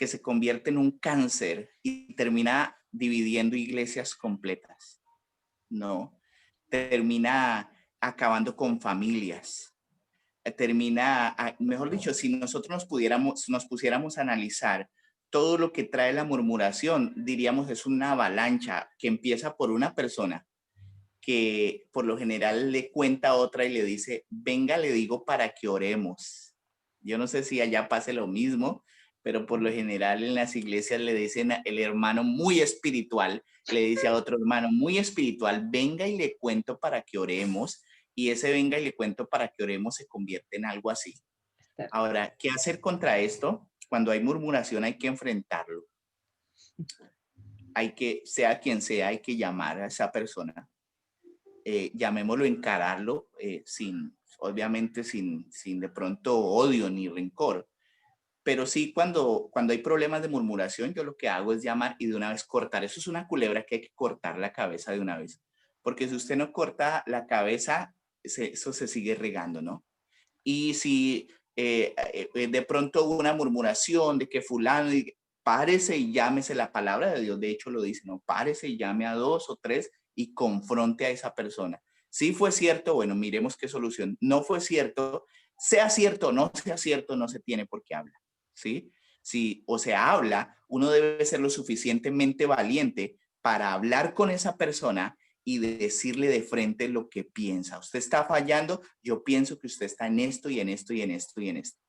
que se convierte en un cáncer y termina dividiendo iglesias completas, ¿no? Termina acabando con familias, mejor dicho, si nosotros nos pusiéramos a analizar todo lo que trae la murmuración, diríamos es una avalancha que empieza por una persona que por lo general le cuenta a otra y le dice, venga, le digo para que oremos. Yo no sé si allá pase lo mismo, pero por lo general en las iglesias le dicen el hermano muy espiritual, le dice a otro hermano muy espiritual, venga y le cuento para que oremos, y ese venga y le cuento para que oremos se convierte en algo así. Ahora, ¿qué hacer contra esto? Cuando hay murmuración hay que enfrentarlo. Hay que, sea quien sea, hay que llamar a esa persona. Llamémoslo, encararlo, obviamente sin de pronto odio ni rencor. Pero sí, cuando hay problemas de murmuración, yo lo que hago es llamar y de una vez cortar. Eso es una culebra que hay que cortar la cabeza de una vez. Porque si usted no corta la cabeza, eso se sigue regando, ¿no? Y si de pronto hubo una murmuración de que fulano, párese y llámese, la palabra de Dios, de hecho lo dice, ¿no? Párese y llame a 2 o 3 y confronte a esa persona. Si fue cierto, bueno, miremos qué solución. No fue cierto, sea cierto o no sea cierto, no se tiene por qué hablar, ¿sí? Si o se habla, uno debe ser lo suficientemente valiente para hablar con esa persona y de decirle de frente lo que piensa. Usted está fallando, yo pienso que usted está en esto y en esto y en esto y en esto.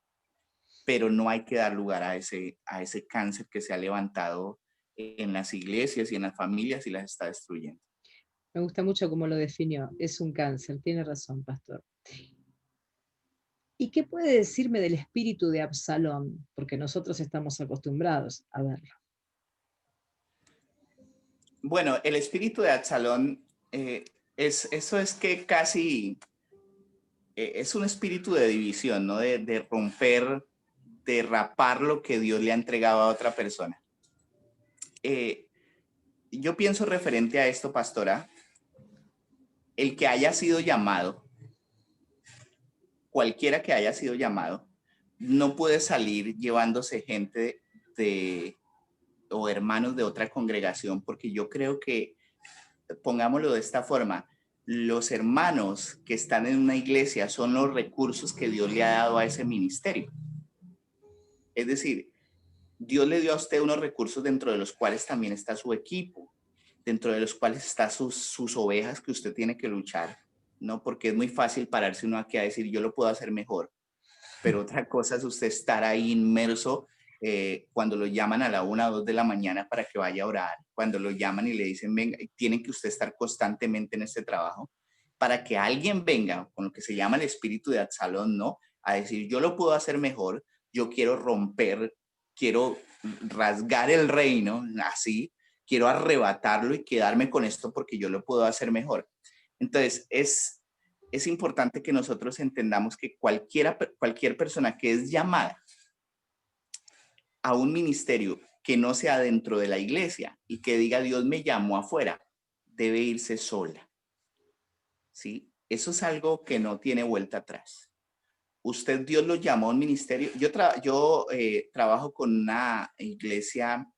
Pero no hay que dar lugar a ese cáncer que se ha levantado en las iglesias y en las familias y las está destruyendo. Me gusta mucho cómo lo definió. Es un cáncer, tiene razón, pastor. ¿Y qué puede decirme del espíritu de Absalón? Porque nosotros estamos acostumbrados a verlo. Bueno, el espíritu de Absalón, eso es que casi es un espíritu de división, ¿no? De romper, de rapar lo que Dios le ha entregado a otra persona. Yo pienso referente a esto, pastora, el que haya sido llamado, cualquiera que haya sido llamado, no puede salir llevándose gente o hermanos de otra congregación, porque yo creo que, pongámoslo de esta forma, los hermanos que están en una iglesia son los recursos que Dios le ha dado a ese ministerio. Es decir, Dios le dio a usted unos recursos dentro de los cuales también está su equipo, dentro de los cuales están sus ovejas que usted tiene que luchar, ¿no? Porque es muy fácil pararse uno aquí a decir, yo lo puedo hacer mejor, pero otra cosa es usted estar ahí inmerso cuando lo llaman a la 1 o 2 de la mañana para que vaya a orar, cuando lo llaman y le dicen, venga, tienen que usted estar constantemente en este trabajo, para que alguien venga con lo que se llama el espíritu de Absalón, ¿no? A decir, yo lo puedo hacer mejor, yo quiero romper, quiero rasgar el reino, así, quiero arrebatarlo y quedarme con esto porque yo lo puedo hacer mejor. Entonces, es importante que nosotros entendamos que cualquier persona que es llamada a un ministerio que no sea dentro de la iglesia y que diga Dios me llamó afuera, debe irse sola. ¿Sí? Eso es algo que no tiene vuelta atrás. Usted, Dios lo llamó a un ministerio. Yo trabajo con una iglesia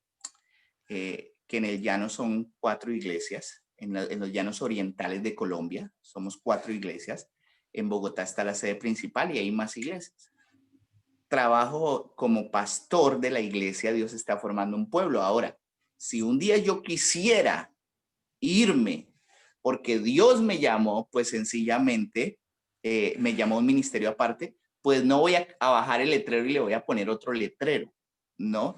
que en el llano son 4 iglesias, en los llanos orientales de Colombia, somos 4 iglesias. En Bogotá está la sede principal y hay más iglesias. Trabajo como pastor de la iglesia, Dios está formando un pueblo. Ahora, si un día yo quisiera irme porque Dios me llamó, pues sencillamente me llamó a un ministerio aparte, pues no voy a bajar el letrero y le voy a poner otro letrero, ¿no?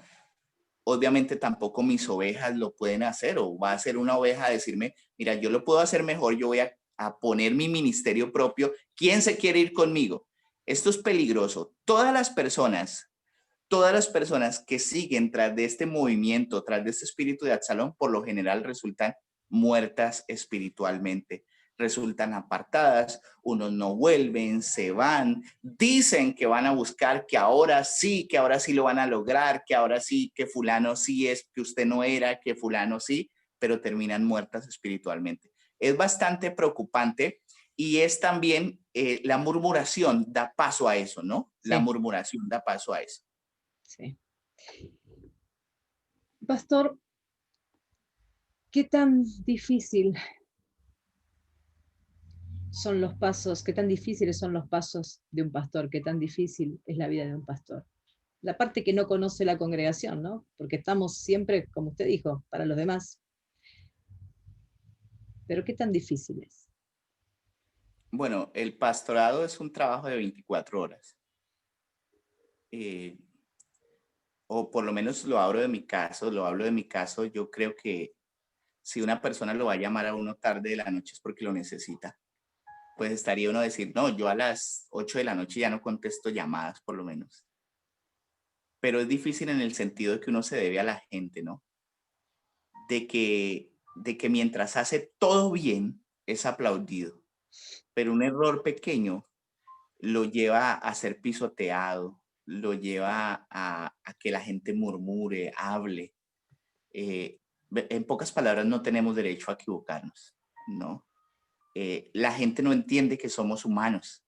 Obviamente tampoco mis ovejas lo pueden hacer, o va a ser una oveja a decirme, mira, yo lo puedo hacer mejor, yo voy a poner mi ministerio propio, ¿quién se quiere ir conmigo? Esto es peligroso. Todas las personas que siguen tras de este movimiento, tras de este espíritu de Absalón, por lo general resultan muertas espiritualmente, resultan apartadas, unos no vuelven, se van, dicen que van a buscar, que ahora sí lo van a lograr, que ahora sí, que fulano sí es, que usted no era, que fulano sí, pero terminan muertas espiritualmente. Es bastante preocupante y es también la murmuración da paso a eso, ¿no? Sí. La murmuración da paso a eso. Sí. Pastor, ¿qué tan difícil son los pasos, qué tan difíciles son los pasos de un pastor, qué tan difícil es la vida de un pastor? La parte que no conoce la congregación, ¿no? Porque estamos siempre, como usted dijo, para los demás. Pero qué tan difícil es. Bueno, el pastorado es un trabajo de 24 horas. eh, o por lo menos lo hablo de mi caso, yo creo que si una persona lo va a llamar a uno tarde de la noche es porque lo necesita. Pues estaría uno a decir, no, yo a las 8 de la noche ya no contesto llamadas, por lo menos. Pero es difícil en el sentido de que uno se debe a la gente, ¿no? De que mientras hace todo bien, es aplaudido, pero un error pequeño lo lleva a ser pisoteado, lo lleva a que la gente murmure, hable. Eh, en pocas palabras, no tenemos derecho a equivocarnos, ¿no? La gente no entiende que somos humanos.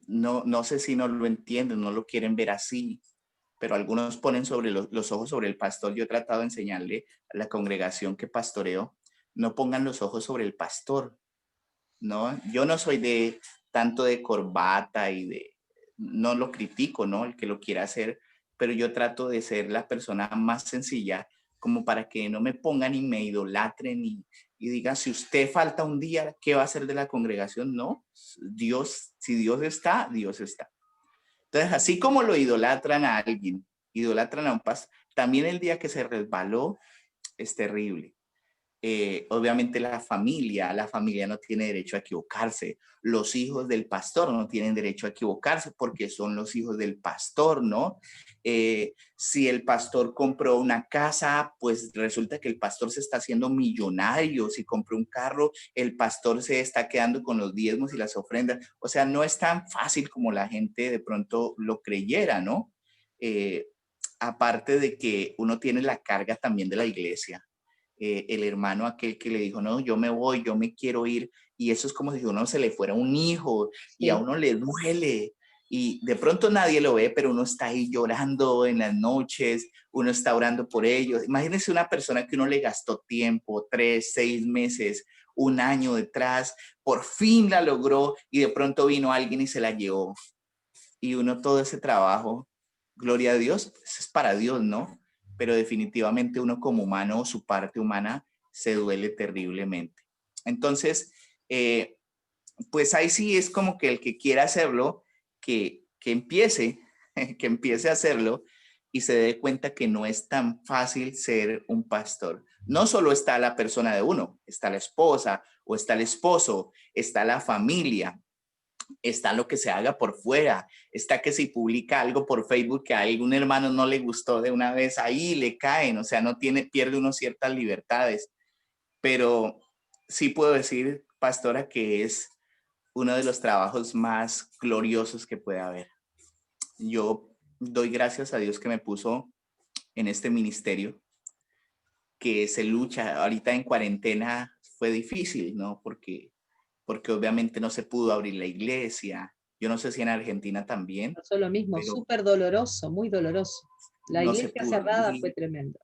No, no sé si no lo entienden, no lo quieren ver así, pero algunos ponen sobre los ojos sobre el pastor. Yo he tratado de enseñarle a la congregación que pastoreo, no pongan los ojos sobre el pastor, ¿no? Yo no soy de tanto de corbata y no lo critico, ¿no? El que lo quiera hacer, pero yo trato de ser la persona más sencilla como para que no me pongan y me idolatren y digan, si usted falta un día, ¿qué va a hacer de la congregación? No, Dios, si Dios está, Dios está. Entonces, así como lo idolatran a alguien, idolatran a un pastor, también el día que se resbaló es terrible. Obviamente la familia no tiene derecho a equivocarse, los hijos del pastor no tienen derecho a equivocarse porque son los hijos del pastor, ¿no? Si el pastor compró una casa, pues resulta que el pastor se está haciendo millonario, si compró un carro, el pastor se está quedando con los diezmos y las ofrendas, o sea, no es tan fácil como la gente de pronto lo creyera, ¿no? Eh, Aparte de que uno tiene la carga también de la iglesia, el hermano aquel que le dijo, no, yo me voy, yo me quiero ir, y eso es como si a uno se le fuera un hijo y a Sí, uno le duele, y de pronto nadie lo ve, pero uno está ahí llorando en las noches, uno está orando por ellos. Imagínense una persona que uno le gastó tiempo, 3, 6 meses, un año detrás, por fin la logró y de pronto vino alguien y se la llevó. Y uno todo ese trabajo, gloria a Dios, pues es para Dios, ¿no? Pero definitivamente uno como humano, su parte humana, se duele terriblemente. Entonces, pues ahí sí es como que el que quiera hacerlo, que empiece, que empiece a hacerlo y se dé cuenta que no es tan fácil ser un pastor. No solo está la persona de uno, está la esposa o está el esposo, está la familia, está lo que se haga por fuera, está que si publica algo por Facebook que a algún hermano no le gustó de una vez, ahí le caen, o sea, no tiene, pierde uno ciertas libertades, pero sí puedo decir, pastora, que es uno de los trabajos más gloriosos que puede haber. Yo doy gracias a Dios que me puso en este ministerio, que se lucha, ahorita en cuarentena fue difícil, ¿no? Porque obviamente no se pudo abrir la iglesia. Yo no sé si en Argentina también, pasó lo mismo, pero súper doloroso, muy doloroso. La no se iglesia pudo cerrada abrir. fue tremendo.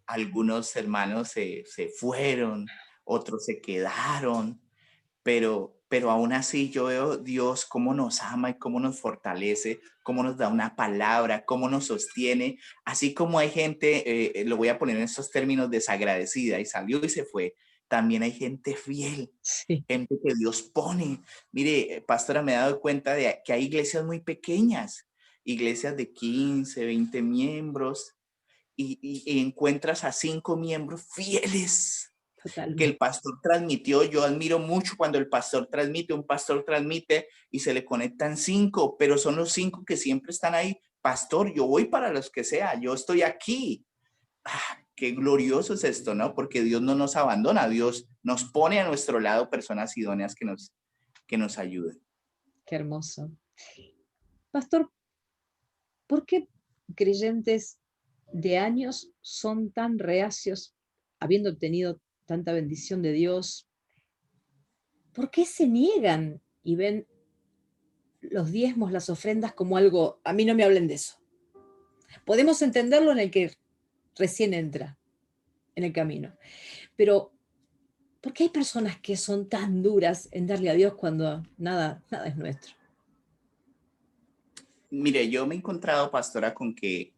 Algunos hermanos se fueron, otros se quedaron, pero aún así yo veo Dios cómo nos ama y cómo nos fortalece, cómo nos da una palabra, cómo nos sostiene, así como hay gente, lo voy a poner en estos términos, desagradecida y salió y se fue, también hay gente fiel, Sí, gente que Dios pone. Mire, pastora, me he dado cuenta de que hay iglesias muy pequeñas, iglesias de 15, 20 miembros, y encuentras a 5 miembros fieles que el totalmente. pastor transmitió. Yo admiro mucho cuando el pastor transmite, un pastor transmite y se le conectan 5, pero son los 5 que siempre están ahí. Pastor, yo voy para los que sea, yo estoy aquí. Qué glorioso es esto, ¿no? Porque Dios no nos abandona, Dios nos pone a nuestro lado personas idóneas que nos ayuden. Qué hermoso. Pastor, ¿por qué creyentes de años son tan reacios, habiendo obtenido tanta bendición de Dios? ¿Por qué se niegan y ven los diezmos, las ofrendas como algo, a mí no me hablen de eso? Podemos entenderlo en el que recién entra en el camino. Pero, ¿por qué hay personas que son tan duras en darle a Dios cuando nada es nuestro? Mire, yo me he encontrado, pastora, con que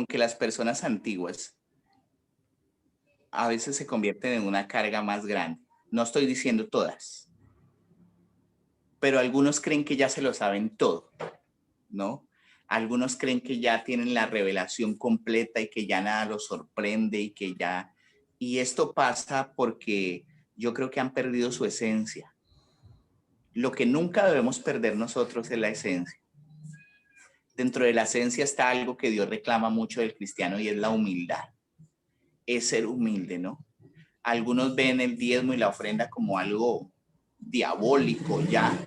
las personas antiguas a veces se convierten en una carga más grande. No estoy diciendo todas, pero algunos creen que ya se lo saben todo, ¿no? Algunos creen que ya tienen la revelación completa y que ya nada los sorprende y que ya... Y esto pasa porque yo creo que han perdido su esencia. Lo que nunca debemos perder nosotros es la esencia. Dentro de la esencia está algo que Dios reclama mucho del cristiano y es la humildad. Es ser humilde, ¿no? Algunos ven el diezmo y la ofrenda como algo diabólico, ya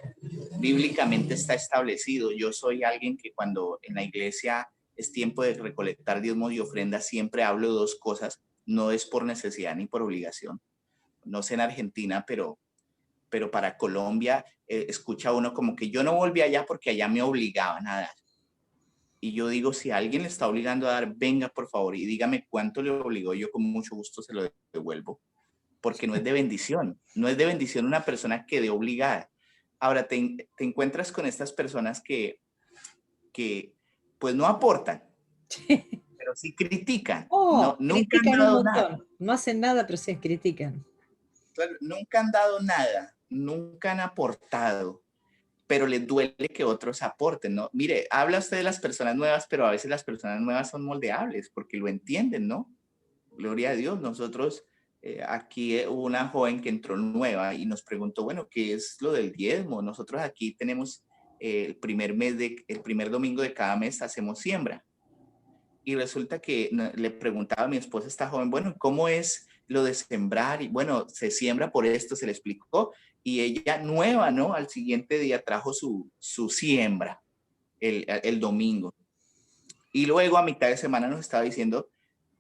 bíblicamente está establecido. Yo soy alguien que cuando en la iglesia es tiempo de recolectar diezmos y ofrendas, siempre hablo de dos cosas. No es por necesidad ni por obligación. No sé en Argentina, pero para Colombia escucha uno como que yo no volví allá porque allá me obligaban a dar. Y yo digo, si alguien le está obligando a dar, venga por favor y dígame cuánto le obligó, yo con mucho gusto se lo devuelvo, porque no es de bendición, no es de bendición una persona que de obligada. Ahora te encuentras con estas personas que pues no aportan, pero sí critican, no, Oh, nunca han critican un dado nada, montón. No hacen nada, pero sí critican. claro, nunca han dado nada, nunca han aportado, pero les duele que otros aporten, ¿no? Mire, habla usted de las personas nuevas, pero a veces las personas nuevas son moldeables porque lo entienden, ¿no? Gloria a Dios, nosotros aquí hubo una joven que entró nueva y nos preguntó, bueno, ¿qué es lo del diezmo? Nosotros aquí tenemos el primer domingo de cada mes hacemos siembra. Y resulta que le preguntaba a mi esposa, esta joven, bueno, ¿cómo es lo de sembrar? Y bueno, se siembra por esto, se le explicó. Y ella nueva, ¿no? Al siguiente día trajo su siembra el domingo. Y luego a mitad de semana nos estaba diciendo,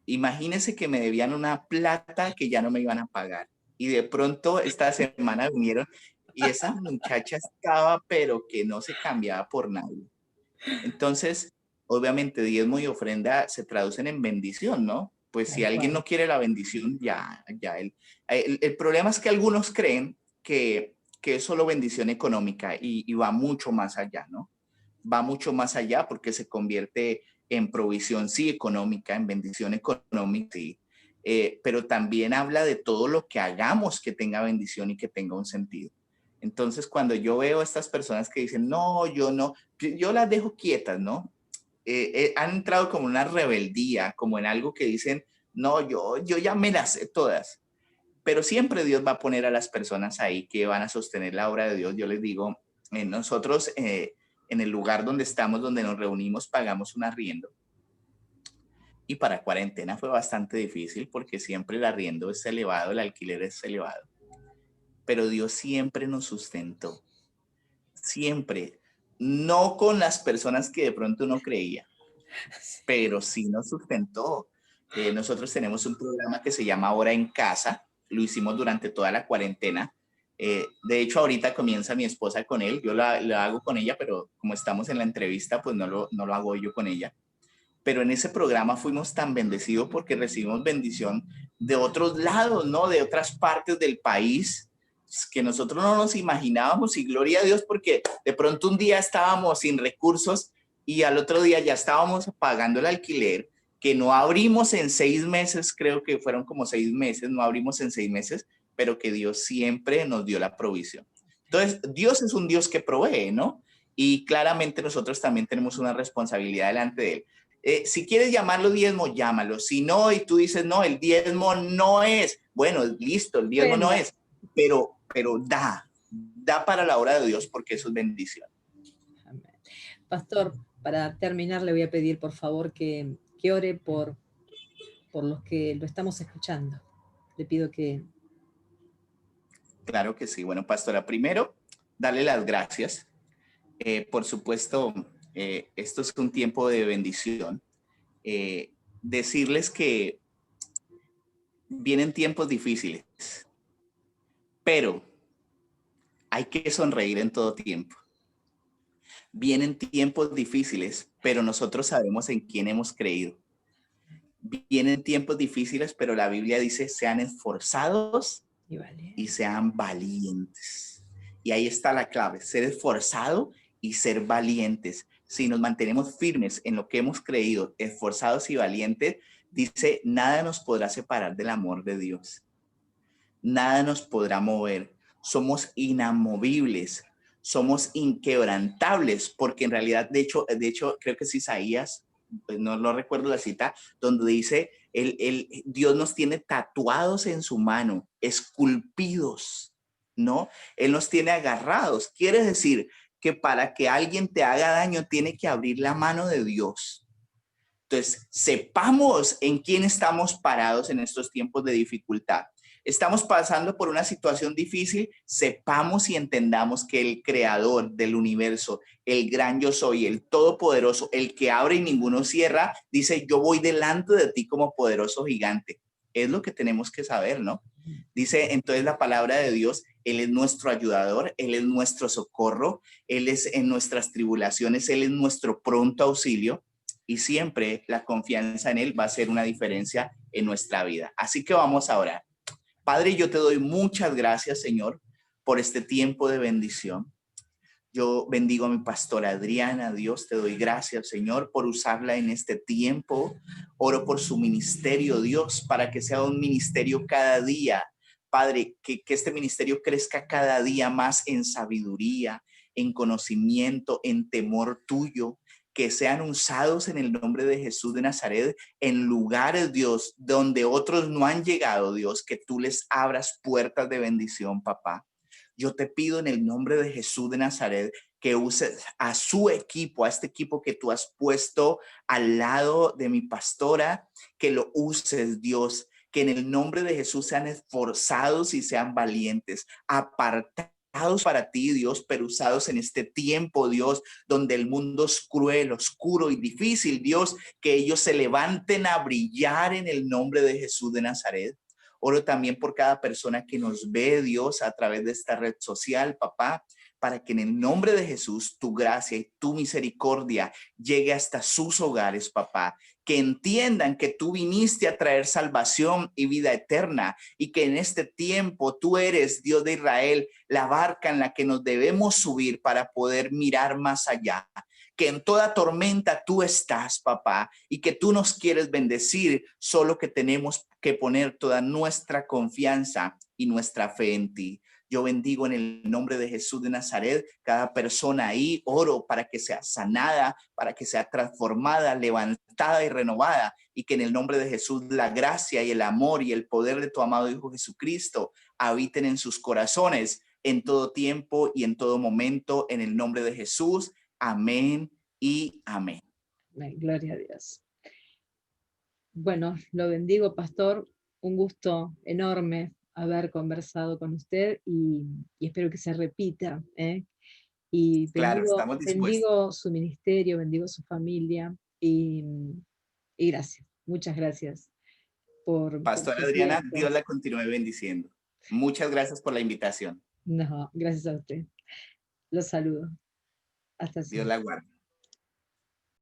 imagínense que me debían una plata que ya no me iban a pagar. Y de pronto esta semana vinieron y esa muchacha estaba, pero que no se cambiaba por nadie. Entonces, obviamente, diezmo y ofrenda se traducen en bendición, ¿no? Pues si Tal alguien cual. no quiere la bendición, ya el problema es que algunos creen que es solo bendición económica y va mucho más allá, ¿no? Va mucho más allá porque se convierte en provisión, sí, económica, en bendición económica, sí, pero también habla de todo lo que hagamos que tenga bendición y que tenga un sentido. Entonces, cuando yo veo a estas personas que dicen, no, yo no, yo las dejo quietas, ¿no? Han entrado como una rebeldía, como en algo que dicen, no, yo ya me las sé todas. Pero siempre Dios va a poner a las personas ahí que van a sostener la obra de Dios. Yo les digo, nosotros en el lugar donde estamos, donde nos reunimos, pagamos un arriendo. Y para cuarentena fue bastante difícil porque siempre el arriendo es elevado, el alquiler es elevado. Pero Dios siempre nos sustentó, siempre. No con las personas que de pronto no creía, pero sí nos sustentó. Nosotros tenemos un programa que se llama Hora en Casa, lo hicimos durante toda la cuarentena. De hecho, ahorita comienza mi esposa con él, yo lo hago con ella, pero como estamos en la entrevista, pues no lo hago yo con ella. Pero en ese programa fuimos tan bendecidos porque recibimos bendición de otros lados, ¿no? De otras partes del país que nosotros no nos imaginábamos y gloria a Dios porque de pronto un día estábamos sin recursos y al otro día ya estábamos pagando el alquiler que no abrimos en 6 meses, creo que fueron como 6 meses, no abrimos en 6 meses, pero que Dios siempre nos dio la provisión. Entonces, Dios es un Dios que provee, ¿no? Y claramente nosotros también tenemos una responsabilidad delante de Él. Si quieres llamarlo diezmo, llámalo. Si no, y tú dices, no, el diezmo no es, bueno, listo, el diezmo no Ofrenda. es, pero da para la obra de Dios porque eso es bendición. Amén. Pastor, para terminar, le voy a pedir por favor que ore por los que lo estamos escuchando. Le pido que... Claro que sí. Bueno, pastora, primero, darle las gracias. Por supuesto, esto es un tiempo de bendición. Decirles que vienen tiempos difíciles, pero hay que sonreír en todo tiempo. Vienen tiempos difíciles, pero nosotros sabemos en quién hemos creído. Vienen tiempos difíciles, pero la Biblia dice, sean esforzados y sean valientes. Y ahí está la clave, ser esforzado y ser valientes. Si nos mantenemos firmes en lo que hemos creído, esforzados y valientes, dice, nada nos podrá separar del amor de Dios. Nada nos podrá mover. Somos inamovibles, somos inquebrantables, porque en realidad, de hecho creo que es Isaías, pues no recuerdo la cita, donde dice, Dios nos tiene tatuados en su mano, esculpidos, ¿no? Él nos tiene agarrados. Quiere decir que para que alguien te haga daño, tiene que abrir la mano de Dios. Entonces, sepamos en quién estamos parados en estos tiempos de dificultad. Estamos pasando por una situación difícil, sepamos y entendamos que el creador del universo, el gran yo soy, el todopoderoso, el que abre y ninguno cierra, dice, yo voy delante de ti como poderoso gigante. Es lo que tenemos que saber, ¿no? Dice entonces la palabra de Dios, Él es nuestro ayudador, Él es nuestro socorro, Él es en nuestras tribulaciones, Él es nuestro pronto auxilio. Y siempre la confianza en Él va a hacer una diferencia en nuestra vida. Así que vamos a orar. Padre, yo te doy muchas gracias, Señor, por este tiempo de bendición. Yo bendigo a mi pastora Adriana. Dios, te doy gracias, Señor, por usarla en este tiempo. Oro por su ministerio, Dios, para que sea un ministerio cada día. Padre, que este ministerio crezca cada día más en sabiduría, en conocimiento, en temor tuyo, que sean usados en el nombre de Jesús de Nazaret en lugares, Dios, donde otros no han llegado, Dios, que tú les abras puertas de bendición, papá. Yo te pido en el nombre de Jesús de Nazaret que uses a su equipo, a este equipo que tú has puesto al lado de mi pastora, que lo uses, Dios, que en el nombre de Jesús sean esforzados y sean valientes, apartados para ti, Dios, pero usados en este tiempo, Dios, donde el mundo es cruel, oscuro y difícil, Dios, que ellos se levanten a brillar en el nombre de Jesús de Nazaret. Oro también por cada persona que nos ve, Dios, a través de esta red social, papá, para que en el nombre de Jesús tu gracia y tu misericordia llegue hasta sus hogares, papá. Que entiendan que tú viniste a traer salvación y vida eterna y que en este tiempo tú eres, Dios de Israel, la barca en la que nos debemos subir para poder mirar más allá. Que en toda tormenta tú estás, papá, y que tú nos quieres bendecir, solo que tenemos que poner toda nuestra confianza y nuestra fe en ti. Yo bendigo en el nombre de Jesús de Nazaret cada persona ahí, oro para que sea sanada, para que sea transformada, levantada y renovada, y que en el nombre de Jesús la gracia y el amor y el poder de tu amado Hijo Jesucristo habiten en sus corazones en todo tiempo y en todo momento, en el nombre de Jesús. Amén y amén. Gloria a Dios. Bueno, lo bendigo, pastor. Un gusto enorme haber conversado con usted y espero que se repita. Y Claro, estamos dispuestos. bendigo su ministerio, bendigo su familia y gracias, muchas gracias por Pastora su Adriana, tiempo. Dios la continúe bendiciendo. Muchas gracias por la invitación. No, gracias a usted. Los saludo. Hasta Dios siempre. la guarde.